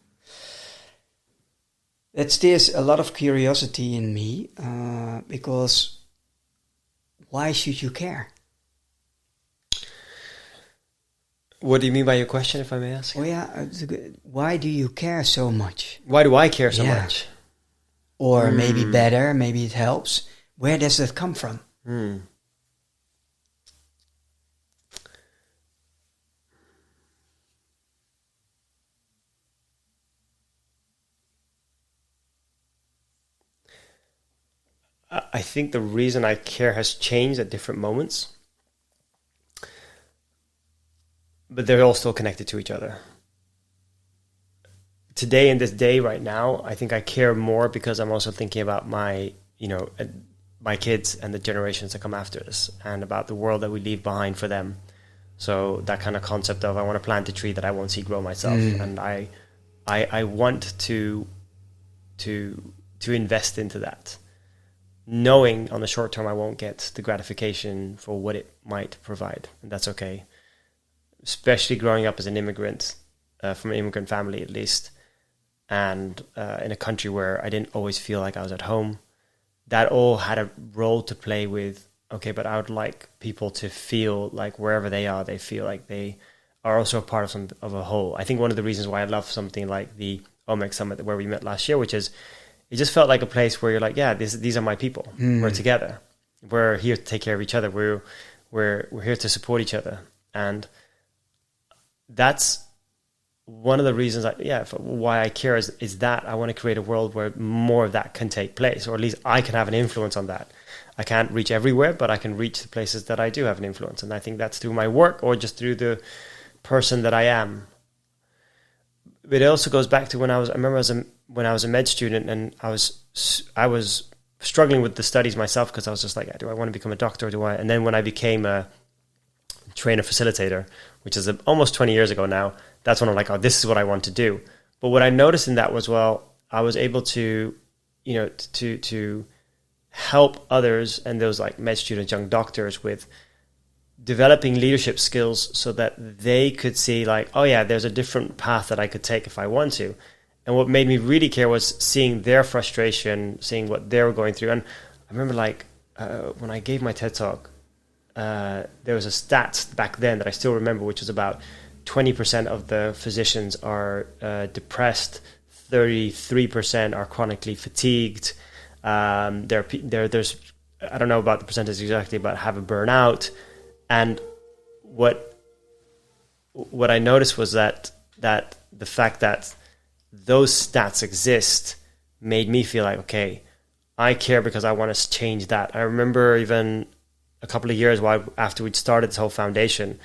That stirs a lot of curiosity in me, because why should you care? What do you mean by your question, if I may ask? Oh yeah, why do you care so much? Why do I care so much? Or maybe better, maybe it helps. Where does that come from? I think the reason I care has changed at different moments. But they're all still connected to each other. Today, in this day right now, I think I care more because I'm also thinking about my kids and the generations that come after us, and about the world that we leave behind for them. So that kind of concept of, I want to plant a tree that I won't see grow myself. And I want to invest into that, knowing on the short term I won't get the gratification for what it might provide. And that's okay. Especially growing up as an immigrant, from an immigrant family at least, and in a country where I didn't always feel like I was at home. That all had a role to play with, okay, but I would like people to feel like wherever they are, they feel like they are also a part of a whole. I think one of the reasons why I love something like the OMEC Summit where we met last year, which is, it just felt like a place where you're like, yeah, these are my people. We're together. We're here to take care of each other. We're here to support each other. And that's one of the reasons why I care is that I want to create a world where more of that can take place, or at least I can have an influence on that. I can't reach everywhere, but I can reach the places that I do have an influence. And I think that's through my work or just through the person that I am. But it also goes back to when I was a med student, and I was struggling with the studies myself, because I was just like, do I want to become a doctor? And then when I became a trainer facilitator, which is almost 20 years ago now, that's when I'm like, oh, this is what I want to do. But what I noticed in that was, well, I was able to, you know, to help others and those like med students, young doctors, with developing leadership skills so that they could see like, oh yeah, there's a different path that I could take if I want to. And what made me really care was seeing their frustration, seeing what they were going through. And I remember like when I gave my TED Talk, there was a stat back then that I still remember, which was about 20% of the physicians are depressed, 33% are chronically fatigued. There's I don't know about the percentage exactly, but have a burnout. And what I noticed was that the fact that those stats exist made me feel like, okay, I care because I want to change that. I remember even a couple of years after we'd started this whole foundation,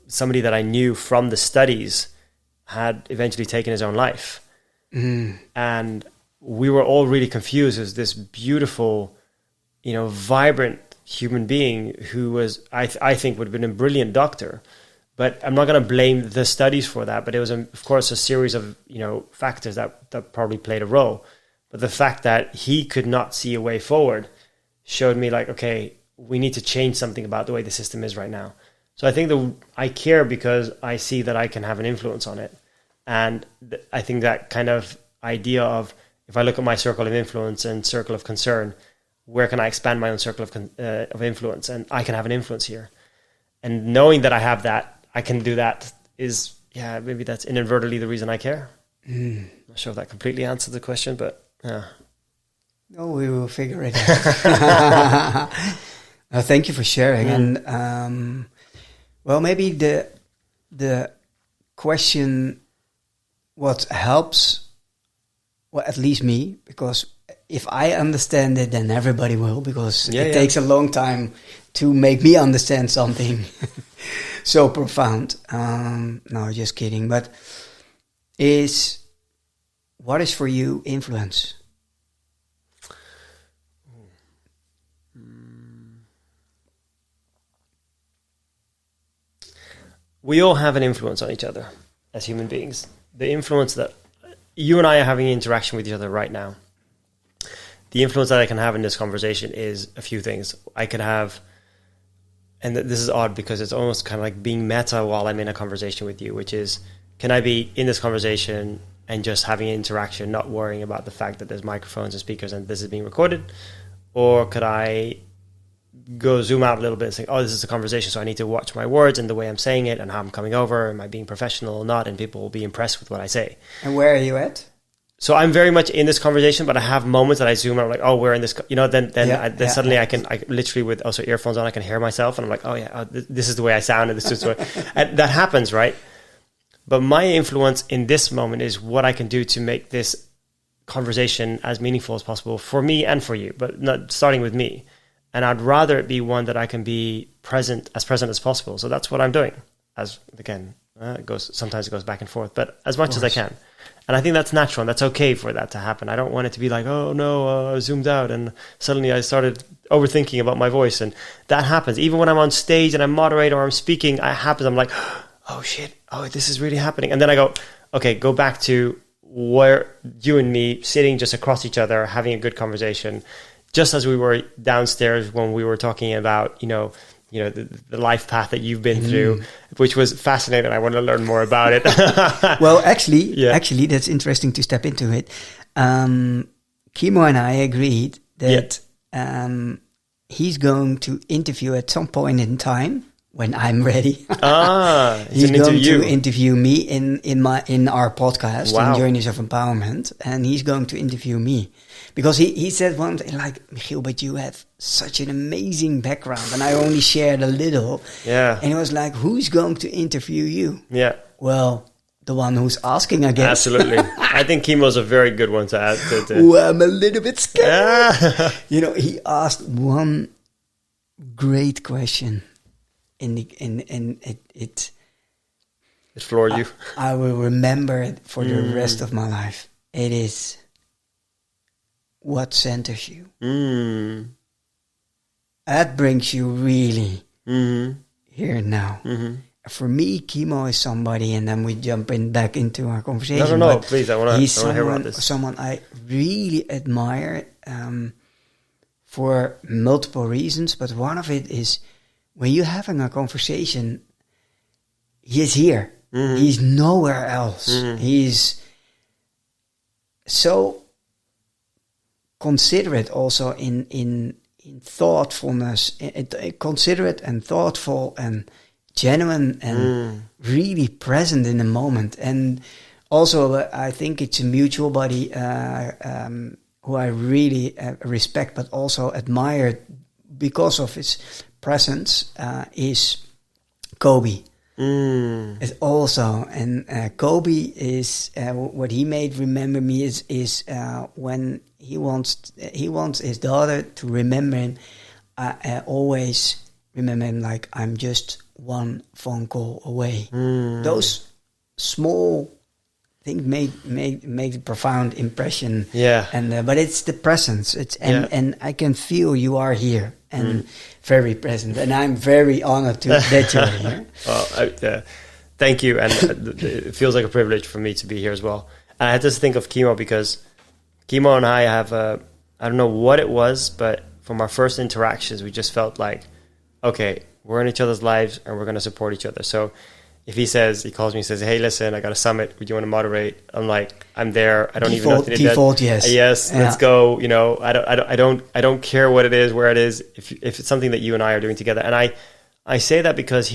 somebody that I knew from the studies had eventually taken his own life. And we were all really confused as this beautiful, you know, vibrant human being who was, I think would have been a brilliant doctor. But I'm not going to blame the studies for that. But it was, of course, a series of, you know, factors that probably played a role. But the fact that he could not see a way forward showed me like, okay, we need to change something about the way the system is right now. So I think I care because I see that I can have an influence on it. And I think that kind of idea of, if I look at my circle of influence and circle of concern, where can I expand my own circle of influence? And I can have an influence here. And knowing that I have that, I can do that is, maybe that's inadvertently the reason I care. I'm not sure if that completely answers the question, but yeah. No, we will figure it out. Thank you for sharing. And maybe the question, what helps, well, at least me, because if I understand it, then everybody will, because it takes a long time to make me understand something so profound. No, just kidding. But what is for you influence? We all have an influence on each other as human beings. The influence that you and I are having interaction with each other right now, the influence that I can have in this conversation is a few things. I could have, and this is odd because it's almost kind of like being meta while I'm in a conversation with you, which is, can I be in this conversation and just having an interaction, not worrying about the fact that there's microphones and speakers and this is being recorded? Or could I go zoom out a little bit and say, oh, this is a conversation, so I need to watch my words and the way I'm saying it and how I'm coming over. Am I being professional or not? And people will be impressed with what I say. And where are you at? So I'm very much in this conversation, but I have moments that I zoom out, like, oh, we're in this, then suddenly I literally with also earphones on, I can hear myself and I'm like, this is the way I sound and this is the way. And that happens, right? But my influence in this moment is what I can do to make this conversation as meaningful as possible for me and for you, but not starting with me. And I'd rather it be one that I can be present as possible. So that's what I'm doing. As again, sometimes it goes back and forth, but as much as I can. And I think that's natural and that's okay for that to happen. I don't want it to be like, oh no, I zoomed out and suddenly I started overthinking about my voice. And that happens. Even when I'm on stage and I'm moderating or I'm speaking, it happens. I'm like, oh shit, this is really happening. And then I go, okay, go back to where you and me sitting just across each other, having a good conversation. Just as we were downstairs when we were talking about, the life path that you've been through, which was fascinating. I want to learn more about it. Well, actually, that's interesting to step into it. Kimo and I agreed that he's going to interview at some point in time when I'm ready. He's going to interview me in our podcast, in Journeys of Empowerment, and he's going to interview me. Because he said one thing like, Michiel, but you have such an amazing background and I only shared a little. Yeah. And he was like, who's going to interview you? Yeah. Well, the one who's asking, I guess. Absolutely. I think Kimo's a very good one to add. Well, I'm a little bit scared. He asked one great question it floored you. I will remember it for the rest of my life. It is, what centers you? That brings you really here and now. For me, Kimo is somebody, and then we jump back into our conversation. No, please, I want to hear about this. Someone I really admire for multiple reasons, but one of it is when you're having a conversation, he is here. He's nowhere else. He's so considerate also in thoughtfulness, considerate and thoughtful and genuine and really present in the moment. And also, I think it's a mutual body who I really respect, but also admire because of his presence, is Kobe. Is also, and Kobe is what he made remember me is when he wants his daughter to remember him. Always remember him like, I'm just one phone call away. Those small things make a profound impression. Yeah, and but it's the presence. And I can feel you are here and very present, and I'm very honored that you're here. Well, thank you, and it feels like a privilege for me to be here as well. And I had to think of Kimo because Kimo and I have I don't know what it was, but from our first interactions, we just felt like, okay, we're in each other's lives and we're going to support each other. So if he calls me and says, hey, listen, I got a summit, would you want to moderate? I'm like, I'm there. I don't even know what default, yes. Yes, let's go. You know, I don't care what it is, where it is, if it's something that you and I are doing together. And I say that because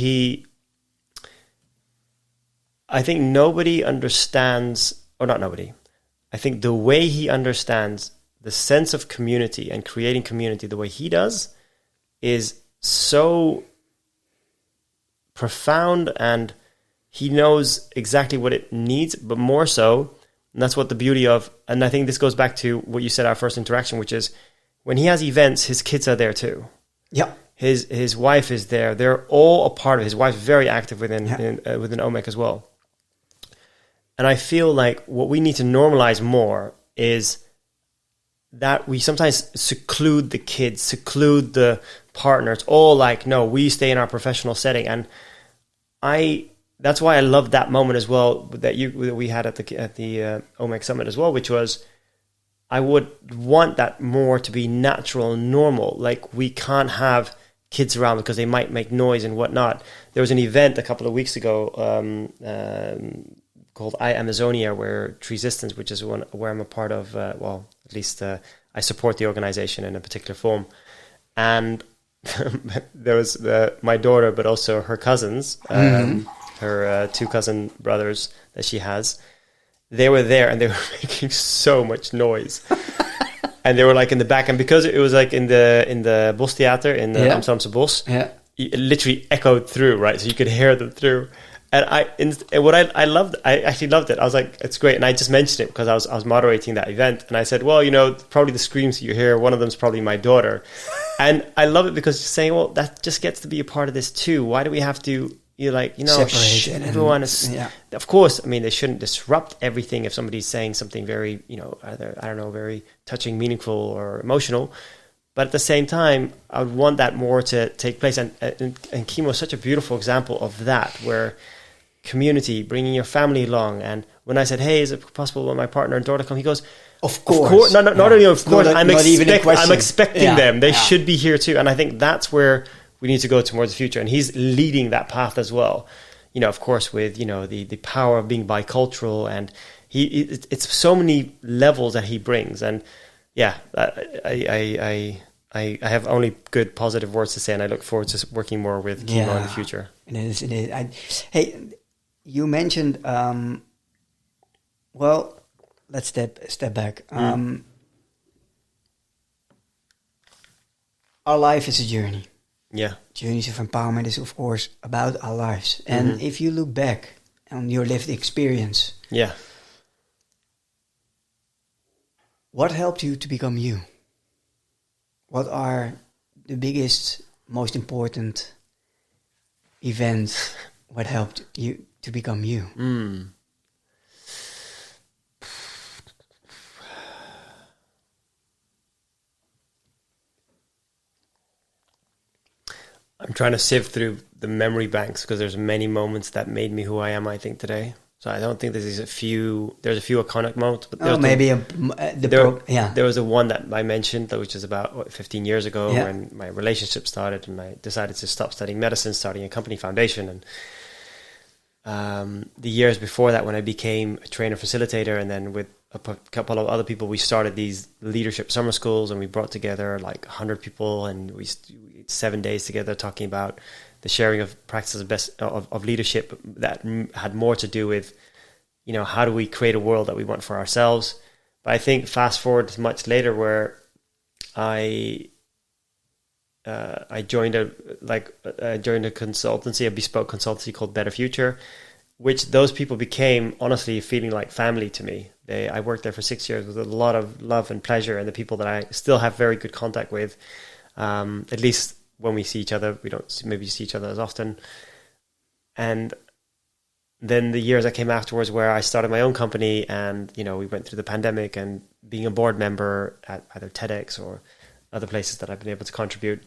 I think nobody understands, or not nobody, I think the way he understands the sense of community and creating community the way he does is so profound, and he knows exactly what it needs, but more so, and that's what the beauty of, and I think this goes back to what you said, our first interaction, which is when he has events, his kids are there too. Yeah. His wife is there. They're all a part of it. His wife's very active within OMEC as well. And I feel like what we need to normalize more is that we sometimes seclude the kids, seclude the partner. It's all like, no, we stay in our professional setting. And that's why I love that moment as well that we had at the OMEC Summit as well, which was, I would want that more to be natural and normal. Like, we can't have kids around because they might make noise and whatnot. There was an event a couple of weeks ago called Amazonia, where Treesistance, which is one where I'm a part of, at least I support the organization in a particular form. And there was my daughter, but also her cousins, her two cousin brothers that she has. They were there and they were making so much noise. And they were like in the back, and because it was like in the Bostheater in the Amsterdamse Bos, it literally echoed through, right? So you could hear them through. And I actually loved it. I was like, it's great. And I just mentioned it because I was moderating that event, and I said, well, you know, probably the screams you hear, one of them's probably my daughter. And I love it because you're saying, well, that just gets to be a part of this too. Why do we have to, separate everyone is, of course, I mean, they shouldn't disrupt everything if somebody's saying something very, either, I don't know, very touching, meaningful or emotional. But at the same time, I would want that more to take place. And chemo is such a beautiful example of that, where community, bringing your family along. And when I said, hey, is it possible when my partner and daughter come? He goes, of course. Not only of course, I'm expecting them. They should be here too. And I think that's where we need to go towards the future. And he's leading that path as well. Of course, with, the power of being bicultural, and it's so many levels that he brings. And I have only good positive words to say, and I look forward to working more with chemo in the future. It is. Hey, you mentioned, let's step back. Our life is a journey. Yeah. Journeys of empowerment is, of course, about our lives. And if you look back on your lived experience, what helped you to become you? What are the biggest, most important events? What helped you to become you? I'm trying to sift through the memory banks because there's many moments that made me who I am, I think, today. So I don't think there's a few iconic moments, but there was the one that I mentioned, which is about 15 years ago when my relationship started, and I decided to stop studying medicine, starting a company foundation. And the years before that, when I became a trainer facilitator, and then with a couple of other people, we started these leadership summer schools, and we brought together like 100 people, and we 7 days together talking about the sharing of practices of leadership that had more to do with, how do we create a world that we want for ourselves. But I think fast forward to much later, where I joined a consultancy, a bespoke consultancy called Better Future, which those people became honestly feeling like family to me. I worked there for 6 years with a lot of love and pleasure, and the people that I still have very good contact with, at least when we see each other. We don't maybe see each other as often. And then the years that came afterwards, where I started my own company, and we went through the pandemic, and being a board member at either TEDx or other places that I've been able to contribute.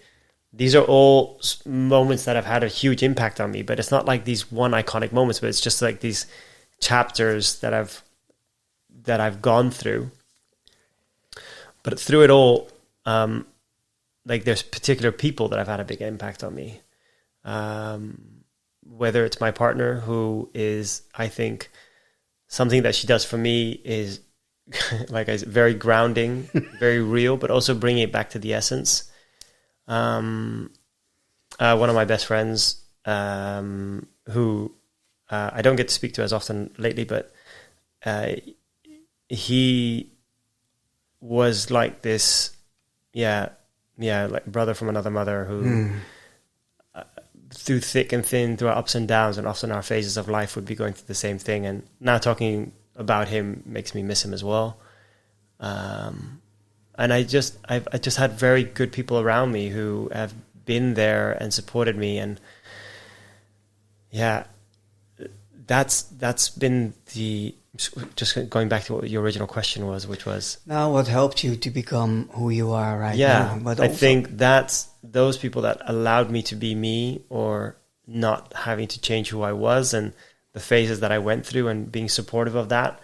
These are all moments that have had a huge impact on me, but it's not like these one iconic moments, but it's just like these chapters that I've gone through. But through it all, like there's particular people that have had a big impact on me. whether it's my partner, who is, I think, something that she does for me is like I said, very grounding, very real, but also bringing it back to the essence. One of my best friends, who I don't get to speak to as often lately, but he was like this, like brother from another mother who, through thick and thin, through our ups and downs, and often our phases of life, would be going through the same thing. And now talking about him makes me miss him as well. And I've just had very good people around me who have been there and supported me, and that's been the, just going back to what your original question was, which was now what helped you to become who you are now. But I think that's those people that allowed me to be me, or not having to change who I was, and the phases that I went through, and being supportive of that.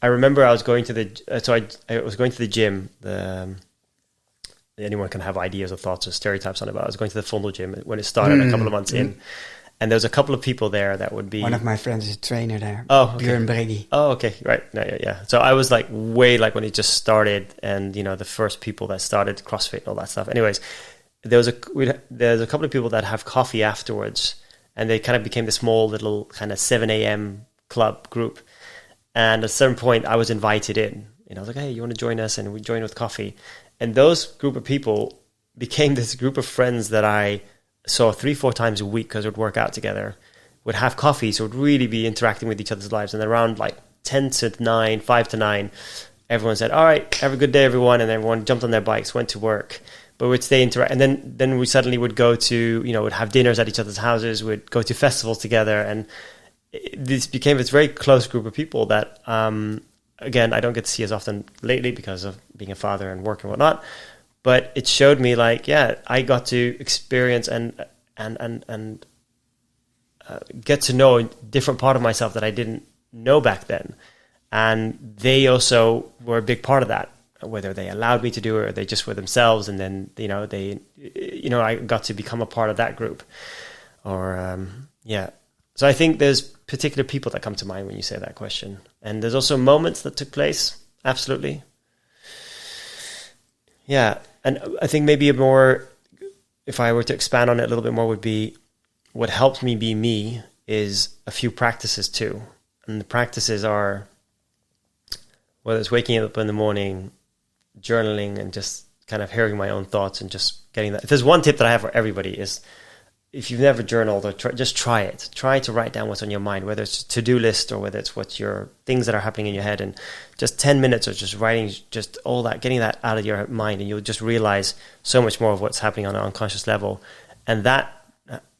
I remember I was going to I was going to the gym. Anyone can have ideas or thoughts or stereotypes on it, but I was going to the Fondel gym when it started a couple of months in. And there was a couple of people there that would be... One of my friends is a trainer there. Oh, okay. Björn Brady. Oh, okay. Right. No, yeah. So I was like way like when it just started, and, the first people that started CrossFit and all that stuff. Anyways, there's a couple of people that have coffee afterwards, and they kind of became the small little kind of 7 a.m. club group. And at a certain point, I was invited in. And I was like, hey, you want to join us? And we joined with coffee. And those group of people became this group of friends that I saw 3-4 times a week, because we'd work out together, would have coffee, so would really be interacting with each other's lives. And around like 10 to 9, 5 to 9, everyone said, all right, have a good day, everyone. And everyone jumped on their bikes, went to work, but we'd stay and then we suddenly would go to, would have dinners at each other's houses, would go to festivals together. And this became this very close group of people that, again, I don't get to see as often lately because of being a father and work and whatnot. But it showed me I got to experience and get to know a different part of myself that I didn't know back then. And they also were a big part of that, whether they allowed me to do it or they just were themselves. And then, I got to become a part of that group. So I think there's particular people that come to mind when you say that question. And there's also moments that took place. Absolutely. Yeah. And I think maybe if I were to expand on it a little bit more, would be what helped me be me is a few practices too. And the practices are, whether it's waking up in the morning, journaling, and just kind of hearing my own thoughts and just getting that. If there's one tip that I have for everybody is, if you've never journaled, or just try it. Try to write down what's on your mind, whether it's a to-do list or whether it's what's your things that are happening in your head, and just 10 minutes of just writing, just all that, getting that out of your mind, and you'll just realize so much more of what's happening on an unconscious level. And that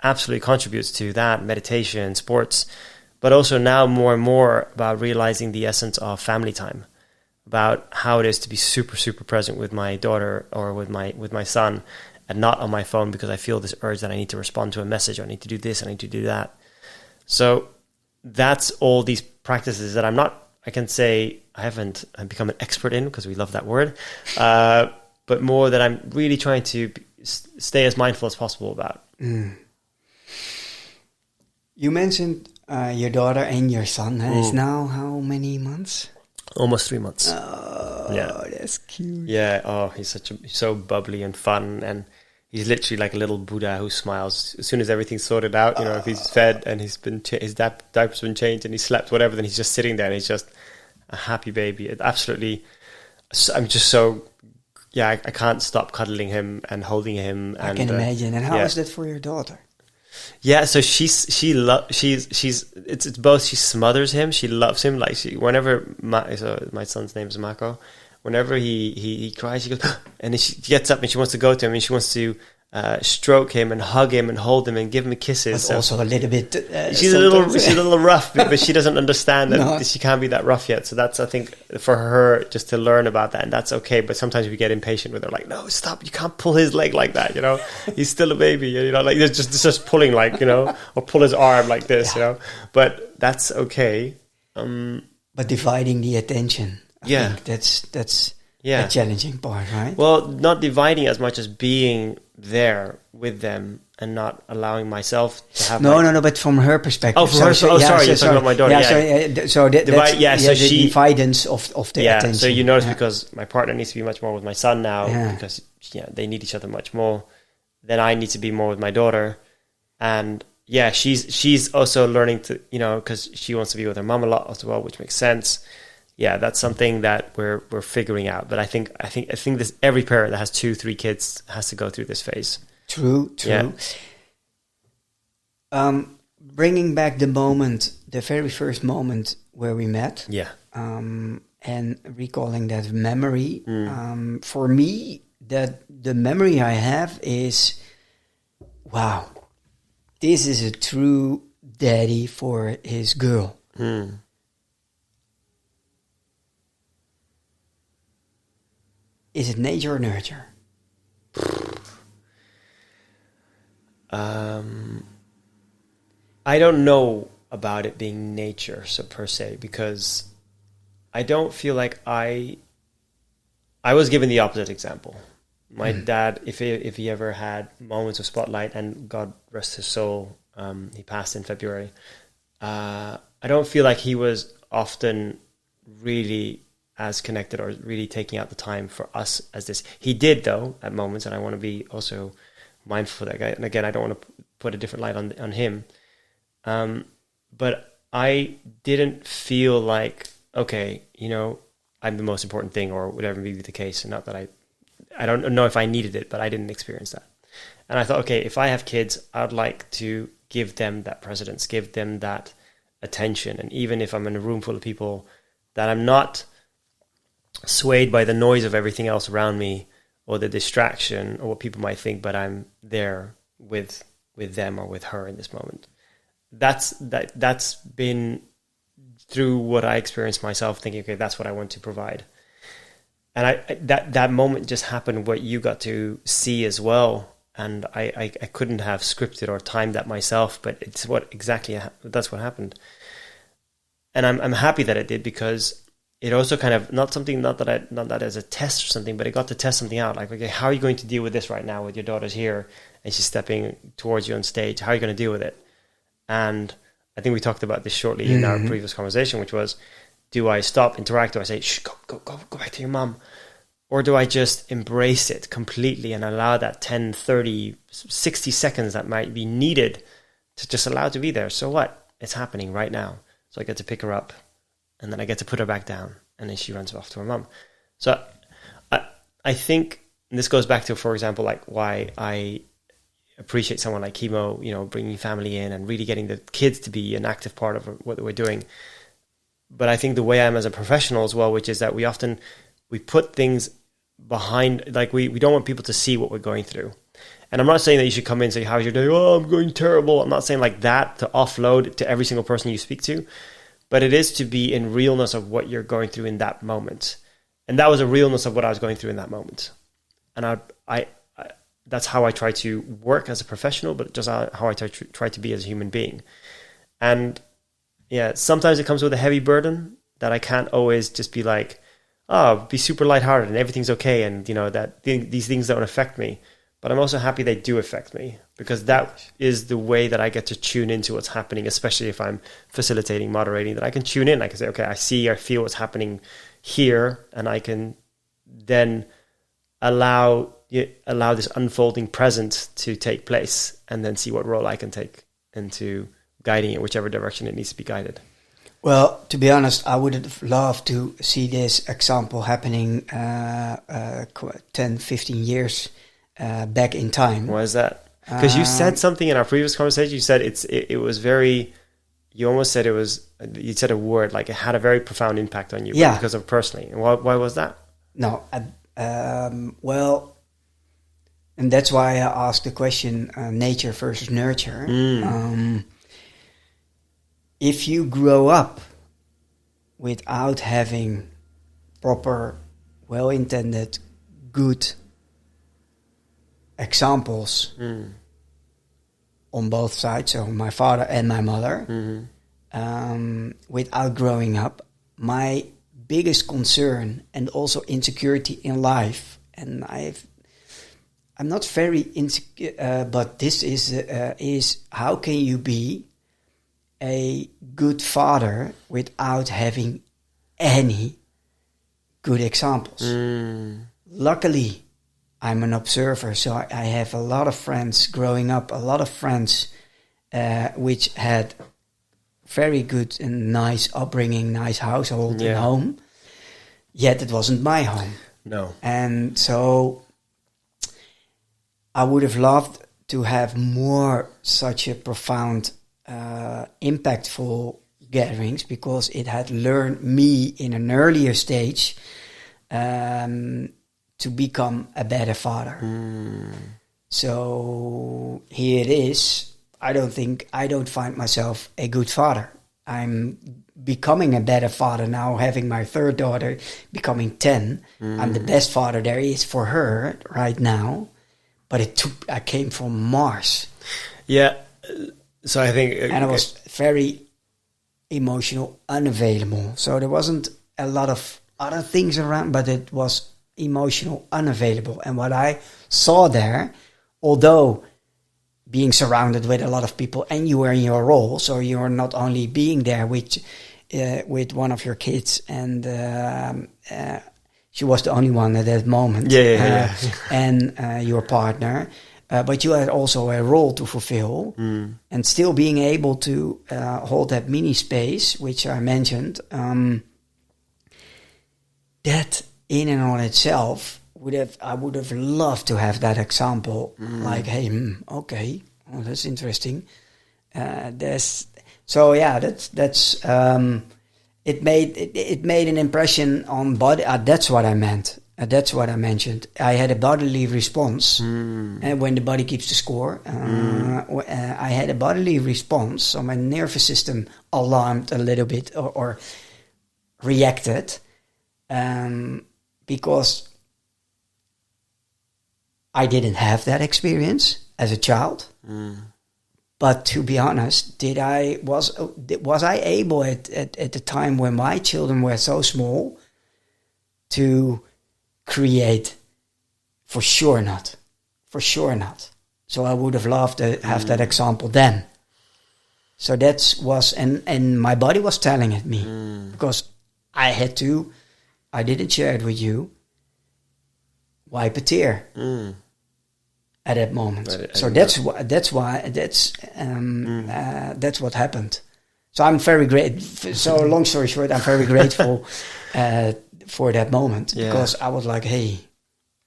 absolutely contributes to that meditation, sports, but also now more and more about realizing the essence of family time, about how it is to be super, super present with my daughter or with my son, and not on my phone because I feel this urge that I need to respond to a message, or I need to do this, I need to do that. So that's all these practices that I can say I've become an expert in, because we love that word, but more that I'm really trying to stay as mindful as possible about. You mentioned your daughter and your son. It's now how many months? Almost 3 months. Oh, yeah, that's cute. Yeah. Oh, he's so bubbly and fun, and he's literally like a little Buddha who smiles as soon as everything's sorted out. If he's fed and his diaper's been changed and he slept, whatever, then he's just sitting there and he's just a happy baby. I'm just so, I can't stop cuddling him and holding him. I can imagine. And how is that for your daughter? Yeah, so it's both. She smothers him. She loves him. Like my son's name is Mako. Whenever he cries, she goes, and then she gets up and she wants to go to him and she wants to stroke him and hug him and hold him and give him kisses. But also a little bit. She's a little rough, but she doesn't understand that she can't be that rough yet. So that's, I think, for her just to learn about that, and that's okay. But sometimes we get impatient with her, like, no, stop! You can't pull his leg like that. He's still a baby. Like it's just pulling, like or pull his arm like this. But that's okay. But dividing the attention. I think that's a challenging part, right? Well, not dividing as much as being there with them and not allowing myself to have no, but from her perspective. Oh, from her. Sorry, you're talking about my daughter. So the dividance of the attention. So you notice because my partner needs to be much more with my son now because they need each other much more. Then I need to be more with my daughter, and she's also learning to, because she wants to be with her mom a lot as well, which makes sense. Yeah, that's something that we're figuring out. But I think this every parent that has 2-3 kids has to go through this phase. True. Yeah. Bringing back the very first moment where we met. Yeah. And recalling that memory. For me, that the memory I have is, wow, this is a true daddy for his girl. Is it nature or nurture? I don't know about it being nature, so per se, because I don't feel like I was given the opposite example. My dad, if he ever had moments of spotlight, and God rest his soul, he passed in February. I don't feel like he was often really as connected or really taking out the time for us as this. He did, though, at moments, and I want to be also mindful of that guy. And again, I don't want to put a different light on him. But I didn't feel like, okay, I'm the most important thing, or whatever may be the case. And not that I don't know if I needed it, but I didn't experience that. And I thought, okay, if I have kids, I'd like to give them that precedence, give them that attention. And even if I'm in a room full of people, that I'm not swayed by the noise of everything else around me or the distraction or what people might think, but I'm there with them or with her in this moment. That's been through what I experienced myself, thinking, okay, that's what I want to provide. And that moment just happened what you got to see as well. And I couldn't have scripted or timed that myself, but it's that's what happened. And I'm happy that it did, because it also kind of, not that as a test or something, but it got to test something out. Like, okay, how are you going to deal with this right now with your daughter's here and she's stepping towards you on stage? How are you going to deal with it? And I think we talked about this shortly in our previous conversation, which was, do I stop, interact? Do I say, shh, go back to your mom? Or do I just embrace it completely and allow that 10, 30, 60 seconds that might be needed to just allow it to be there? So what? It's happening right now. So I get to pick her up, and then I get to put her back down, and then she runs off to her mom. So I think, and this goes back to, for example, like why I appreciate someone like Chemo, bringing family in and really getting the kids to be an active part of what we're doing. But I think the way I am as a professional as well, which is that we put things behind, like we don't want people to see what we're going through. And I'm not saying that you should come in and say, how's your day? Oh, I'm going terrible. I'm not saying like that to offload to every single person you speak to, but it is to be in realness of what you're going through in that moment. And that was a realness of what I was going through in that moment. And I that's how I try to work as a professional, but just how I try to be as a human being. And yeah, sometimes it comes with a heavy burden that I can't always just be like, oh, be super lighthearted and everything's okay, and these things don't affect me. But I'm also happy they do affect me, because that is the way that I get to tune into what's happening, especially if I'm facilitating, moderating, that I can tune in. I can say, okay, I feel what's happening here, and I can then allow this unfolding present to take place, and then see what role I can take into guiding it, whichever direction it needs to be guided. Well, to be honest, I would have loved to see this example happening 10, 15 years back in time. Why is that? Because you said something in our previous conversation. You said it was very, you almost said you said a word, like it had a very profound impact on you, yeah, because of personally. And why was that? No, well, and that's why I asked the question, nature versus nurture. If you grow up without having proper, well-intended, good examples on both sides, so my father and my mother, without growing up, my biggest concern and also insecurity in life, and I'm not very insecure, but this is how can you be a good father without having any good examples? Luckily, I'm an observer, so I have a lot of friends growing up, a lot of friends which had very good and nice upbringing, nice household and home, yet it wasn't my home. No. And so I would have loved to have more such a profound, impactful gatherings, because it had learned me in an earlier stage to become a better father. So here it is. I don't find myself a good father. I'm becoming a better father now, having my third daughter, becoming 10. I'm the best father there is for her right now. But I came from Mars. Yeah. So I think... and I was very emotional, unavailable. So there wasn't a lot of other things around, but it was emotional, unavailable. And what I saw there, although being surrounded with a lot of people and you were in your role, so you're not only being there with one of your kids, and she was the only one at that moment, and your partner, but you had also a role to fulfill, and still being able to hold that mini space, which I mentioned, that in and on itself I would have loved to have that example. Like, hey, okay, well, that's interesting. That's it made an impression on body. That's what I meant. That's what I mentioned. I had a bodily response, and when the body keeps the score, I had a bodily response. So my nervous system alarmed a little bit or reacted, because I didn't have that experience as a child. But to be honest, was I able at the time when my children were so small to create? For sure not. For sure not. So I would have loved to have that example then. So and my body was telling it me, because I didn't share it with you, wipe a tear at that moment. So that's what happened. So I'm very grateful. So long story short, I'm very grateful for that moment, because I was like, hey,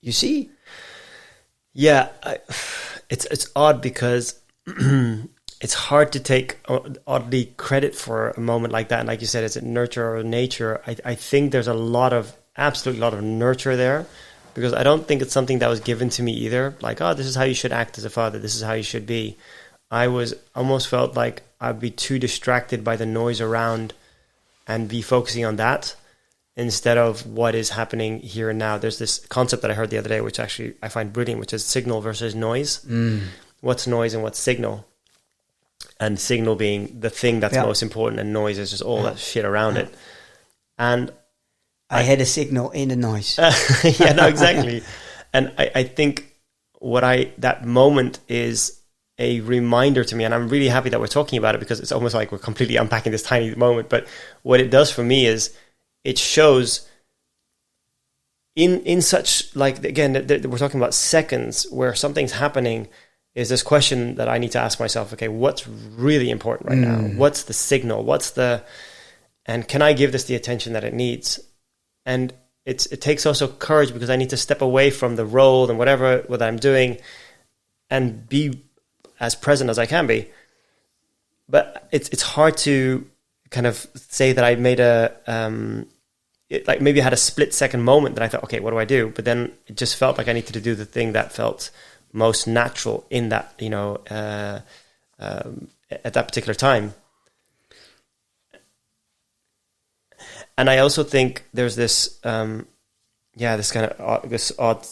you see? Yeah, it's odd because it's hard to take oddly credit for a moment like that. And like you said, is it nurture or nature? I think there's absolute lot of nurture there, because I don't think it's something that was given to me either. Like, oh, this is how you should act as a father. This is how you should be. I almost felt like I'd be too distracted by the noise around and be focusing on that instead of what is happening here and now. There's this concept that I heard the other day, which actually I find brilliant, which is signal versus noise. What's noise and what's signal? And signal being the thing that's most important, and noise is just all that shit around it. And I had a signal in the noise. Yeah, no, exactly. And I think that moment is a reminder to me, and I'm really happy that we're talking about it, because it's almost like we're completely unpacking this tiny moment. But what it does for me is it shows in such, like, again, we're talking about seconds where something's happening, is this question that I need to ask myself, okay, what's really important right now? What's the signal? And can I give this the attention that it needs? And it takes also courage, because I need to step away from the role and what I'm doing and be as present as I can be. But it's hard to kind of say that I made maybe I had a split second moment that I thought, okay, what do I do? But then it just felt like I needed to do the thing that felt most natural in that, at that particular time. And I also think there's this, this kind of this odd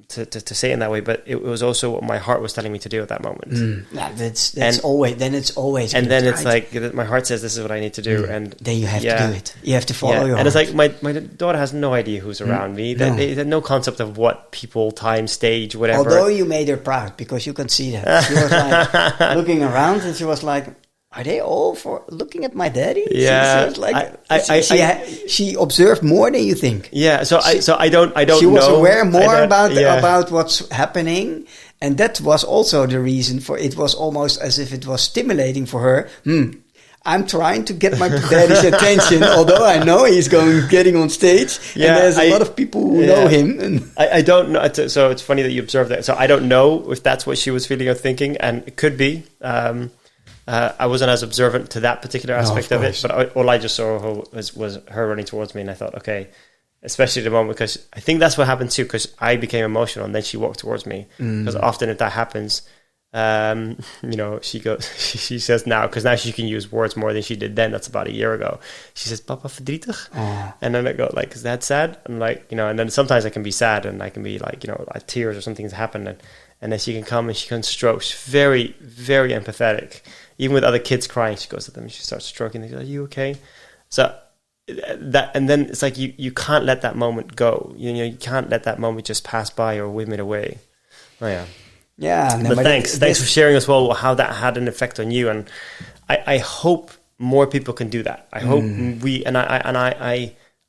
to say it in that way, but it was also what my heart was telling me to do at that moment. That's always. Then it's always. And then right. it's like my heart says this is what I need to do, and then you have to do it. You have to follow your and heart. it's like my daughter has no idea who's around me. They had no concept of what people, time, stage, whatever. Although you made her proud because you can see that she was like looking around and she was like, "Are they all for looking at my daddy?" Yeah, she was like, she observed more than you think. Yeah, so I don't. She was know. aware more about what's happening, and that was also the reason for it. Was almost as if it was stimulating for her. I'm trying to get my daddy's attention, although I know he's getting on stage, and there's a lot of people who know him. And I don't know. So it's funny that you observed that. So I don't know if that's what she was feeling or thinking, and it could be. I wasn't as observant to that particular aspect of it, but all I just saw was her running towards me, and I thought, okay, especially at the moment, because I think that's what happened too, because I became emotional, and then she walked towards me. Because often if that happens, she says now, because now she can use words more than she did then. That's about a year ago. She says, "Papa, verdrietig?" And then I go, like, is that sad? I'm like, and then sometimes I can be sad, and I can be like, tears or something's happened, and then she can come and she can stroke. She's very, very empathetic. Even with other kids crying, she goes to them and she starts stroking. They go, "Are you okay?" So and then it's like you can't let that moment go. You can't let that moment just pass by or whim it away. Oh yeah. Yeah. No, but thanks for sharing as well how that had an effect on you, and I hope more people can do that. I hope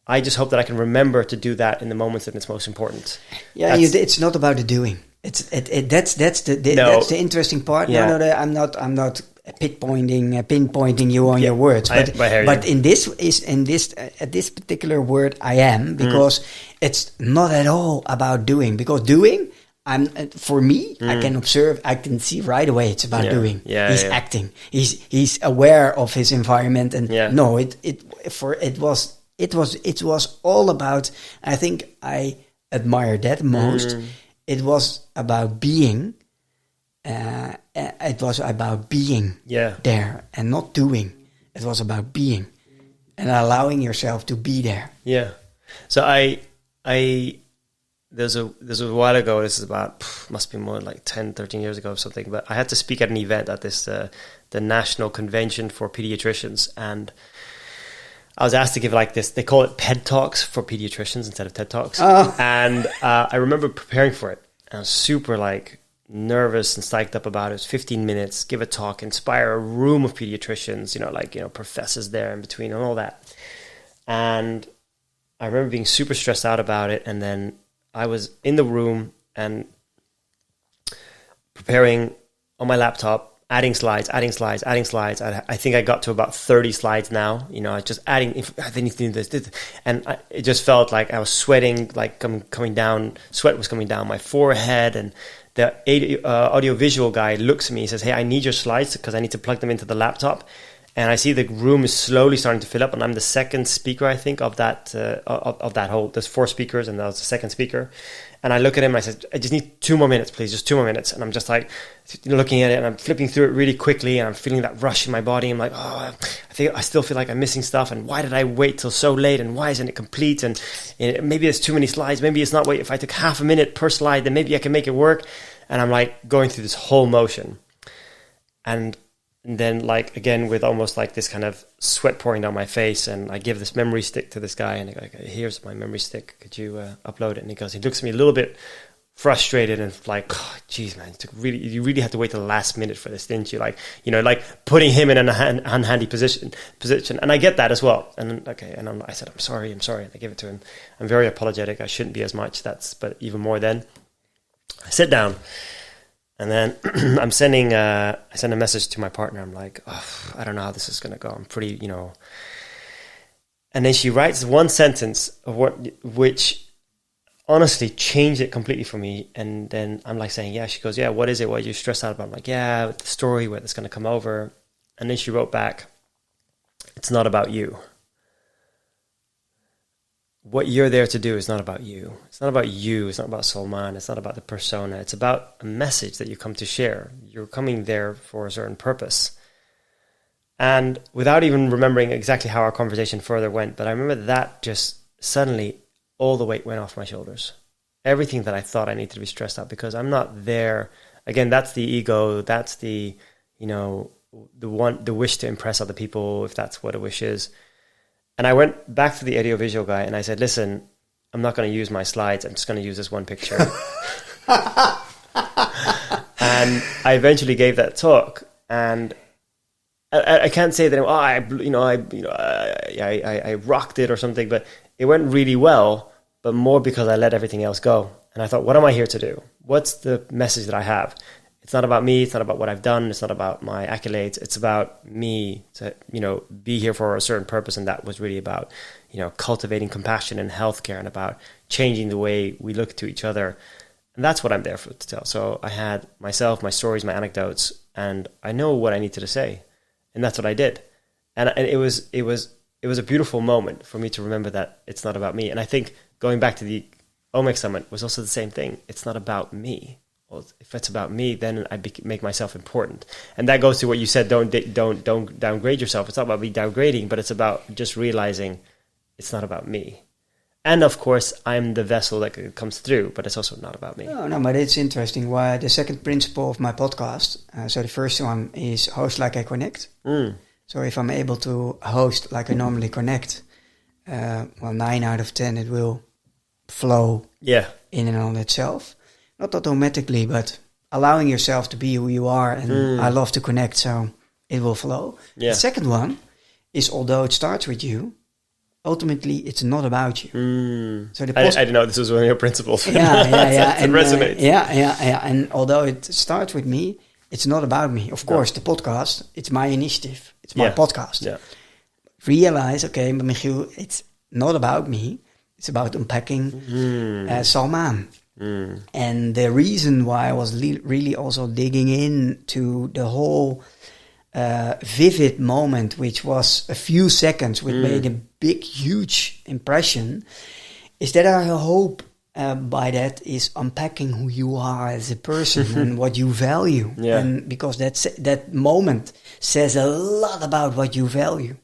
I just hope that I can remember to do that in the moments that it's most important. Yeah, it's not about the doing. That's the interesting part. Yeah. No, I'm not pinpointing you on your words, but in this particular word, I am, because it's not at all about doing. Because doing, for me, I can observe, I can see right away it's about doing. He's acting. He's aware of his environment, and it was all about. I think I admire that most. It was about being. It was about being there and not doing. It was about being and allowing yourself to be there. Yeah. So there's a while ago, this is about, must be more like 10, 13 years ago or something, but I had to speak at an event at this, the National Convention for Pediatricians, and I was asked to give like this, they call it PED Talks for pediatricians instead of TED Talks. And I remember preparing for it. I was super like nervous and psyched up about it. It was 15 minutes, give a talk, inspire a room of pediatricians, professors there in between and all that. And I remember being super stressed out about it. And then I was in the room and preparing on my laptop, adding slides. I think I got to about 30 slides now. Just adding, I need to do this. And it just felt like I was sweating, like coming down, sweat was coming down my forehead. And the audiovisual guy looks at me and says, "Hey, I need your slides because I need to plug them into the laptop." And I see the room is slowly starting to fill up, and I'm the second speaker, I think, of that whole. There's 4 speakers, and that was the second speaker. And I look at him, and I said, "I just need 2 more minutes, please, just 2 more minutes." And I'm just like looking at it, and I'm flipping through it really quickly, and I'm feeling that rush in my body. I'm like, I still feel like I'm missing stuff, and why did I wait till so late, and why isn't it complete? And maybe there's too many slides. Maybe it's not. Wait, if I took half a minute per slide, then maybe I can make it work. And I'm like going through this whole motion, and then like again with almost like this kind of sweat pouring down my face, and I give this memory stick to this guy, and I go, "Okay, here's my memory stick. Could you upload it?" And he looks at me a little bit frustrated and like, "Oh, geez, man, you really had to wait till the last minute for this, didn't you?" Like, like putting him in an unhandy position. And I get that as well. And okay, and I said, I'm sorry. And I give it to him. I'm very apologetic. I shouldn't be as much. But even more then. I sit down, and then I send a message to my partner. I'm like, I don't know how this is going to go. I'm pretty, And then she writes one sentence of which honestly changed it completely for me. And then I'm like saying, yeah. She goes, yeah. What is it? What are you stressed out about? I'm like, yeah, the story, where it's going to come over. And then she wrote back, "It's not about you. What you're there to do is not about you. It's not about you. It's not about Salmaan. It's not about the persona. It's about a message that you come to share. You're coming there for a certain purpose." And without even remembering exactly how our conversation further went, but I remember that just suddenly all the weight went off my shoulders. everything that I thought I needed to be stressed out, because I'm not there. Again, that's the ego. That's the, the wish to impress other people, if that's what a wish is. And I went back to the audiovisual guy and I said, listen, I'm not going to use my slides. I'm just going to use this one picture. And I eventually gave that talk, and I can't say that I rocked it or something, but it went really well, but more because I let everything else go. And I thought, what am I here to do? What's the message that I have? It's not about me. It's not about what I've done. It's not about my accolades. It's about me to, be here for a certain purpose. And that was really about, cultivating compassion in healthcare, and about changing the way we look to each other. And that's what I'm there to tell. So I had myself, my stories, my anecdotes, and I know what I needed to say. And that's what I did. And it was a beautiful moment for me to remember that it's not about me. And I think going back to the OMEC Summit was also the same thing. It's not about me. Well, if it's about me, then I make myself important. And that goes to what you said, don't downgrade yourself. It's not about me downgrading, but it's about just realizing it's not about me. And of course, I'm the vessel that comes through, but it's also not about me. No, but it's interesting. Why the second principle of my podcast, so the first one is host like I connect. So if I'm able to host like I normally connect, 9 out of 10, it will flow in and on itself. Not automatically, but allowing yourself to be who you are. And I love to connect, so it will flow. Yeah. The second one is, although it starts with you, ultimately it's not about you. So I didn't know this was one of your principles. Yeah. It resonates. And although it starts with me, it's not about me. Of course, the podcast, it's my initiative. It's my podcast. Yeah. Realize, okay, but Michiel, it's not about me. It's about unpacking Salmaan. And the reason why I was really also digging into the whole vivid moment, which was a few seconds, which made a big, huge impression, is that I hope by that is unpacking who you are as a person and what you value. Yeah. And because that moment says a lot about what you value,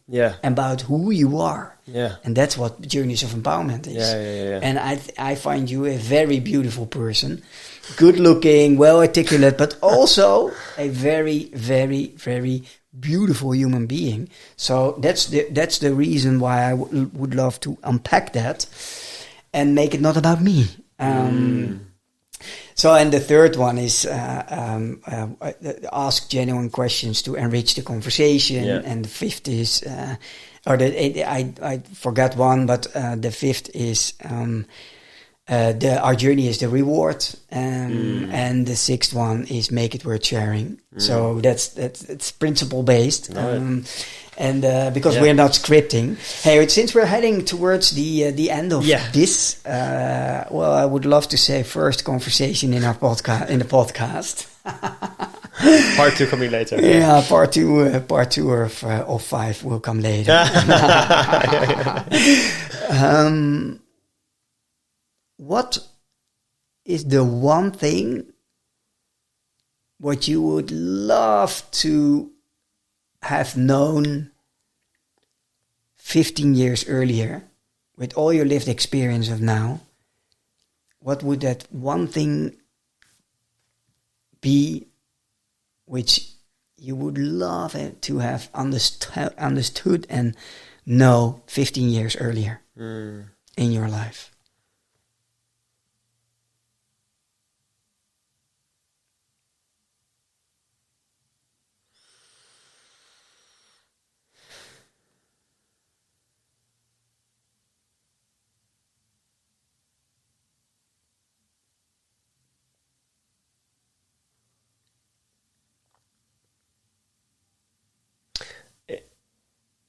about who you are. Yeah. And that's what Journeys of Empowerment is. Yeah. And I find you a very beautiful person, good looking, well articulate, but also a very, very, very beautiful human being. So that's the reason why I would love to unpack that and make it not about me. So, and the third one is ask genuine questions to enrich the conversation. Yeah. And the fifth is, I forgot one, but the fifth is our journey is the reward, and the sixth one is make it worth sharing. So that's principle based. And because we're not scripting. Hey, since we're heading towards the end of this, I would love to say first conversation in the podcast. Part 2 coming later. Yeah, part two of 5 will come later. What is the one thing what you would love to have known 15 years earlier, with all your lived experience of now? What would that one thing be which you would love to have understood and know 15 years earlier in your life?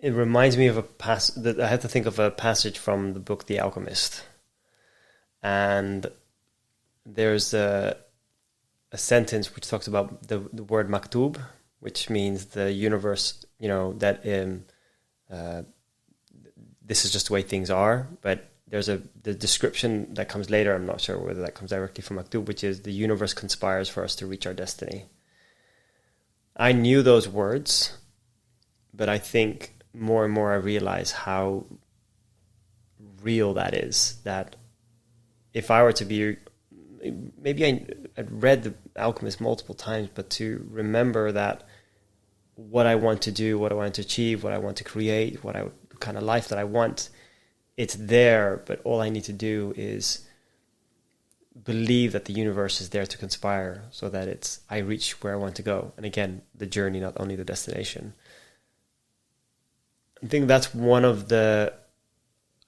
It reminds me of I have to think of a passage from the book The Alchemist. And there's a sentence which talks about the word maktub, which means the universe, that this is just the way things are. But there's the description that comes later, I'm not sure whether that comes directly from maktub, which is the universe conspires for us to reach our destiny. I knew those words, but I think more and more I realize how real that is, that if I were to be, maybe I'd read The Alchemist multiple times, but to remember that what I want to do, what I want to achieve, what I want to create, the kind of life that I want, it's there, but all I need to do is believe that the universe is there to conspire so that I reach where I want to go. And again, the journey, not only the destination. I think that's one of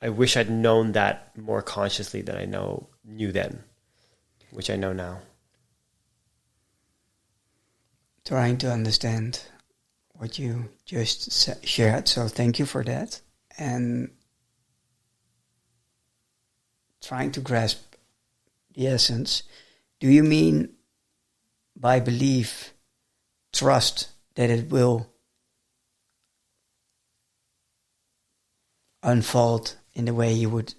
I wish I'd known that more consciously than I knew then, which I know now. Trying to understand what you just shared, so thank you for that. And trying to grasp the essence. Do you mean by belief, trust that it will unfold in the way you would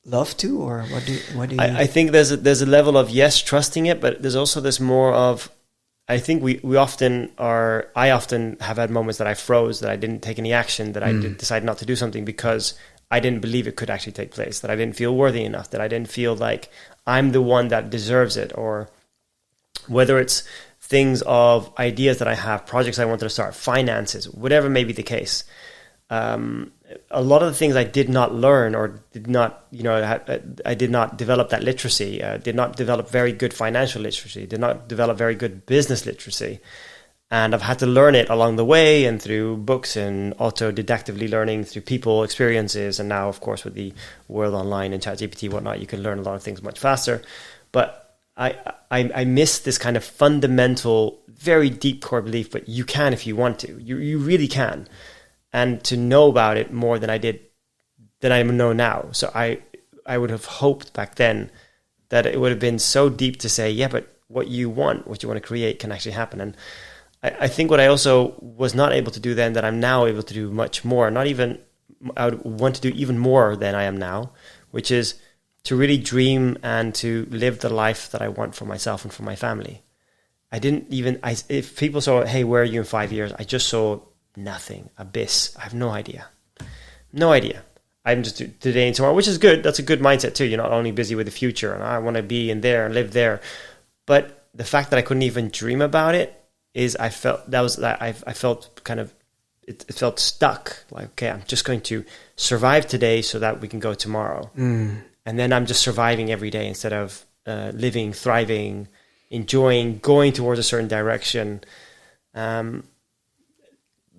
love to, or what do you? I think there's a level of, yes, trusting it, but there's also this more of, I think I often have had moments that I froze, that I didn't take any action, that I decided not to do something because I didn't believe it could actually take place, that I didn't feel worthy enough, that I didn't feel like I'm the one that deserves it, or whether it's things of ideas that I have, projects I wanted to start, finances, whatever may be the case. A lot of the things I did not learn, or did not, I did not develop that literacy, did not develop very good financial literacy, did not develop very good business literacy. And I've had to learn it along the way and through books and autodidactively learning through people, experiences. And now, of course, with the world online and ChatGPT, whatnot, you can learn a lot of things much faster. But I miss this kind of fundamental, very deep core belief, but you can if you want to. You really can. And to know about it more than I know now. So I would have hoped back then that it would have been so deep to say, yeah, but what you want to create can actually happen. And I think what I also was not able to do then, that I'm now able to do much more, I would want to do even more than I am now, which is to really dream and to live the life that I want for myself and for my family. If people saw, hey, where are you in 5 years? I just saw nothing, abyss. I have no idea. I'm just today and tomorrow, which is good. That's a good mindset too. You're not only busy with the future and I want to be in there and live there. But the fact that I couldn't even dream about it is, I felt kind of, it felt stuck. Like, okay, I'm just going to survive today so that we can go tomorrow. And then I'm just surviving every day instead of living, thriving, enjoying, going towards a certain direction.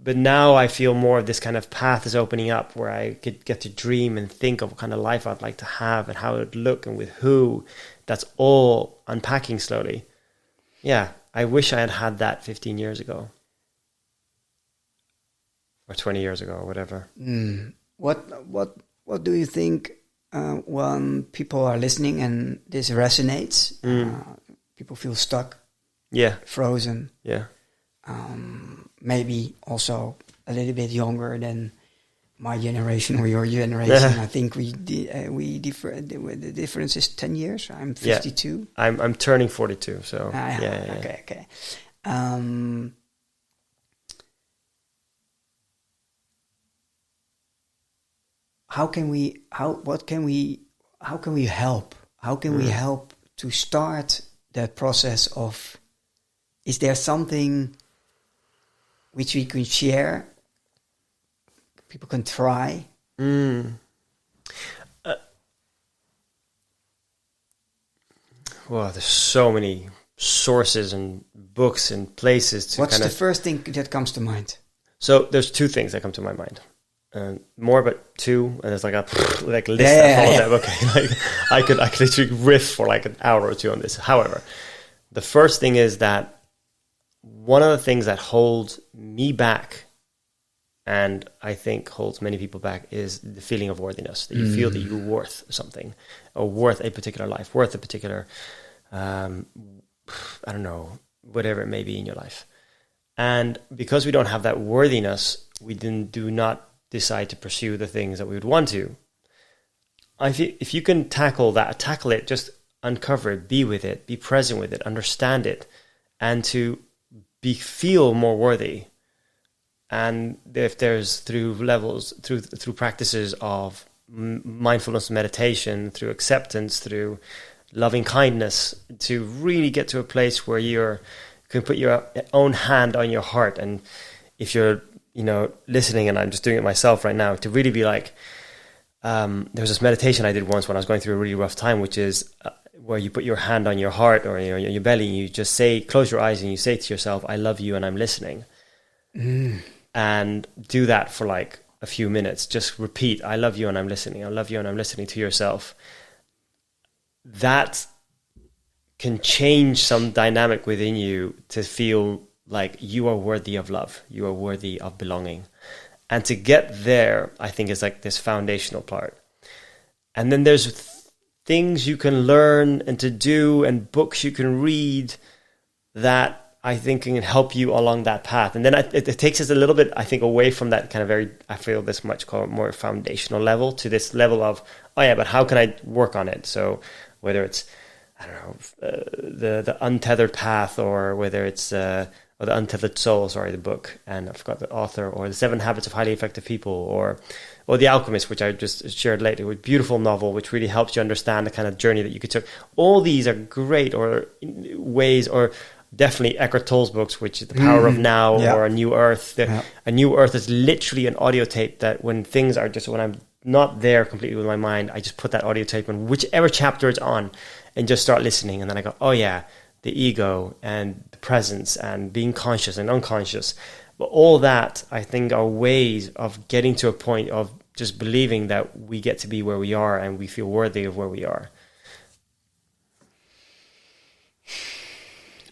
But now I feel more of this kind of path is opening up where I could get to dream and think of what kind of life I'd like to have and how it would look and with who. That's all unpacking slowly. Yeah, I wish I had had that 15 years ago. Or 20 years ago, or whatever. What do you think when people are listening and this resonates? People feel stuck. Yeah. Frozen. Yeah. Maybe also a little bit younger than my generation or your generation. I think the difference is 10 years. I'm 52. Yeah. I'm turning 42. So yeah. Okay. How can we help? How can we help to start that process of? Is there something which we can share? People can try. Well, there's so many sources and books and places to. What's the first thing that comes to mind? So there's two things that come to my mind. More, but two, and there's like a list that follows up. Okay, like I could literally riff for like an hour or two on this. However, the first thing is that one of the things that holds me back, and I think holds many people back, is the feeling of worthiness. That you feel that you're worth something, or worth a particular life, worth a particular, I don't know, whatever it may be in your life. And because we don't have that worthiness, we do not decide to pursue the things that we would want to. If you can tackle it, just uncover it, be with it, be present with it, understand it, and to feel more worthy. And if there's through practices of mindfulness meditation, through acceptance, through loving kindness, to really get to a place where you can put your own hand on your heart. And if you're, listening, and I'm just doing it myself right now, to really be like, there was this meditation I did once when I was going through a really rough time, which is where you put your hand on your heart or your belly, and you just close your eyes and you say to yourself, I love you and I'm listening. And do that for like a few minutes. Just repeat, I love you and I'm listening. I love you and I'm listening to yourself. That can change some dynamic within you to feel like you are worthy of love. You are worthy of belonging. And to get there, I think, is like this foundational part. And then there's things you can learn and to do and books you can read that I think can help you along that path. And then it takes us a little bit, I think, away from that kind of I feel this much more foundational level to this level of, oh yeah, but how can I work on it? So whether it's, I don't know, the untethered path, or whether it's, or the Untethered Soul, the book, and I forgot the author, or the 7 Habits of Highly Effective People, or The Alchemist, which I just shared later, a beautiful novel, which really helps you understand the kind of journey that you could take. All these are great ways, or definitely Eckhart Tolle's books, which is The Power of Now, or A New Earth. A New Earth is literally an audio tape that when I'm not there completely with my mind, I just put that audio tape on whichever chapter it's on and just start listening. And then I go, oh yeah, the ego and the presence and being conscious and unconscious. But all that, I think, are ways of getting to a point of just believing that we get to be where we are and we feel worthy of where we are.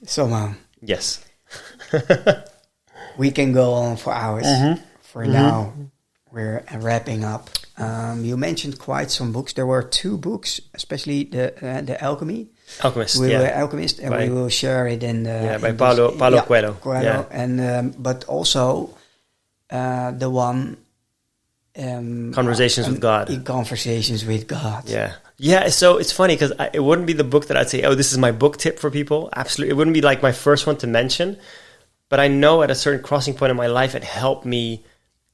Salmaan. Yes. We can go on for hours. For now, we're wrapping up. You mentioned quite some books. There were 2 books, especially the Alchemist. Alchemist, and we will share it in the... by Paulo Coelho. Yeah. And, but also the one... Conversations with God. Conversations with God. Yeah. Yeah, so it's funny because it wouldn't be the book that I'd say, oh, this is my book tip for people. Absolutely. It wouldn't be like my first one to mention. But I know at a certain crossing point in my life, it helped me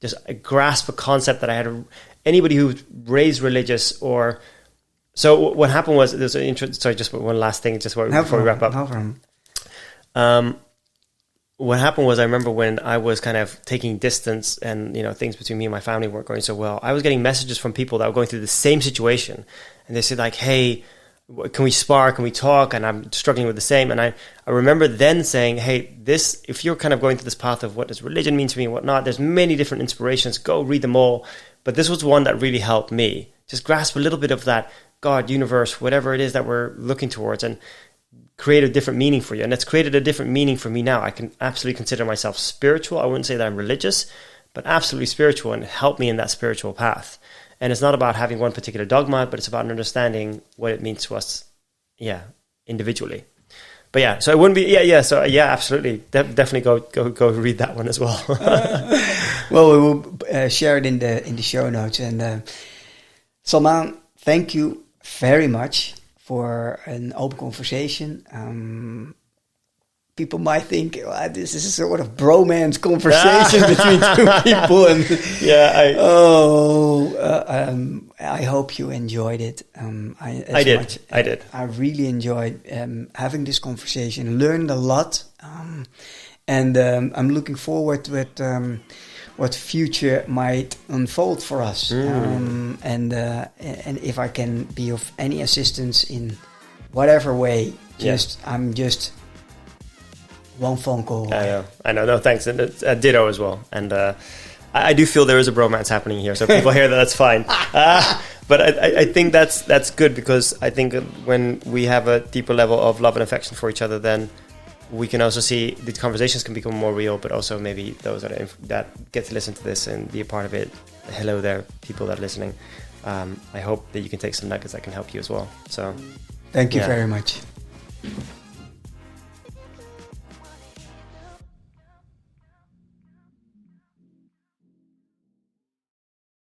just grasp a concept that I had... Anybody who's raised religious or... So what happened was, there's an interest... Sorry, just one last thing, just before we wrap up. What happened was, I remember when I was kind of taking distance and, things between me and my family weren't going so well, I was getting messages from people that were going through the same situation. And they said like, hey, can we spar? Can we talk? And I'm struggling with the same. And I remember then saying, hey, if you're kind of going through this path of what does religion mean to me and whatnot, there's many different inspirations. Go read them all. But this was one that really helped me. Just grasp a little bit of that God, universe, whatever it is that we're looking towards, and create a different meaning for you. And it's created a different meaning for me now. I can absolutely consider myself spiritual. I wouldn't say that I'm religious, but absolutely spiritual, and help me in that spiritual path. And it's not about having one particular dogma, but it's about understanding what it means to us, individually. But yeah, so it wouldn't be, so absolutely. Definitely go read that one as well. Well, we will share it in the show notes. And Salmaan, thank you very much for an open conversation. People might think this is a sort of bromance conversation between 2 people. And I hope you enjoyed it. I did. I really enjoyed having this conversation. Learned a lot, and I'm looking forward with what future might unfold for us. And if I can be of any assistance in whatever way, I'm just one phone call. I know. No, thanks. And ditto as well. And I do feel there is a bromance happening here. So if people hear that, that's fine. But I think that's good, because I think when we have a deeper level of love and affection for each other, then we can also see the conversations can become more real, but also maybe those that get to listen to this and be a part of it. Hello there, people that are listening. I hope that you can take some nuggets that can help you as well. So, thank you very much.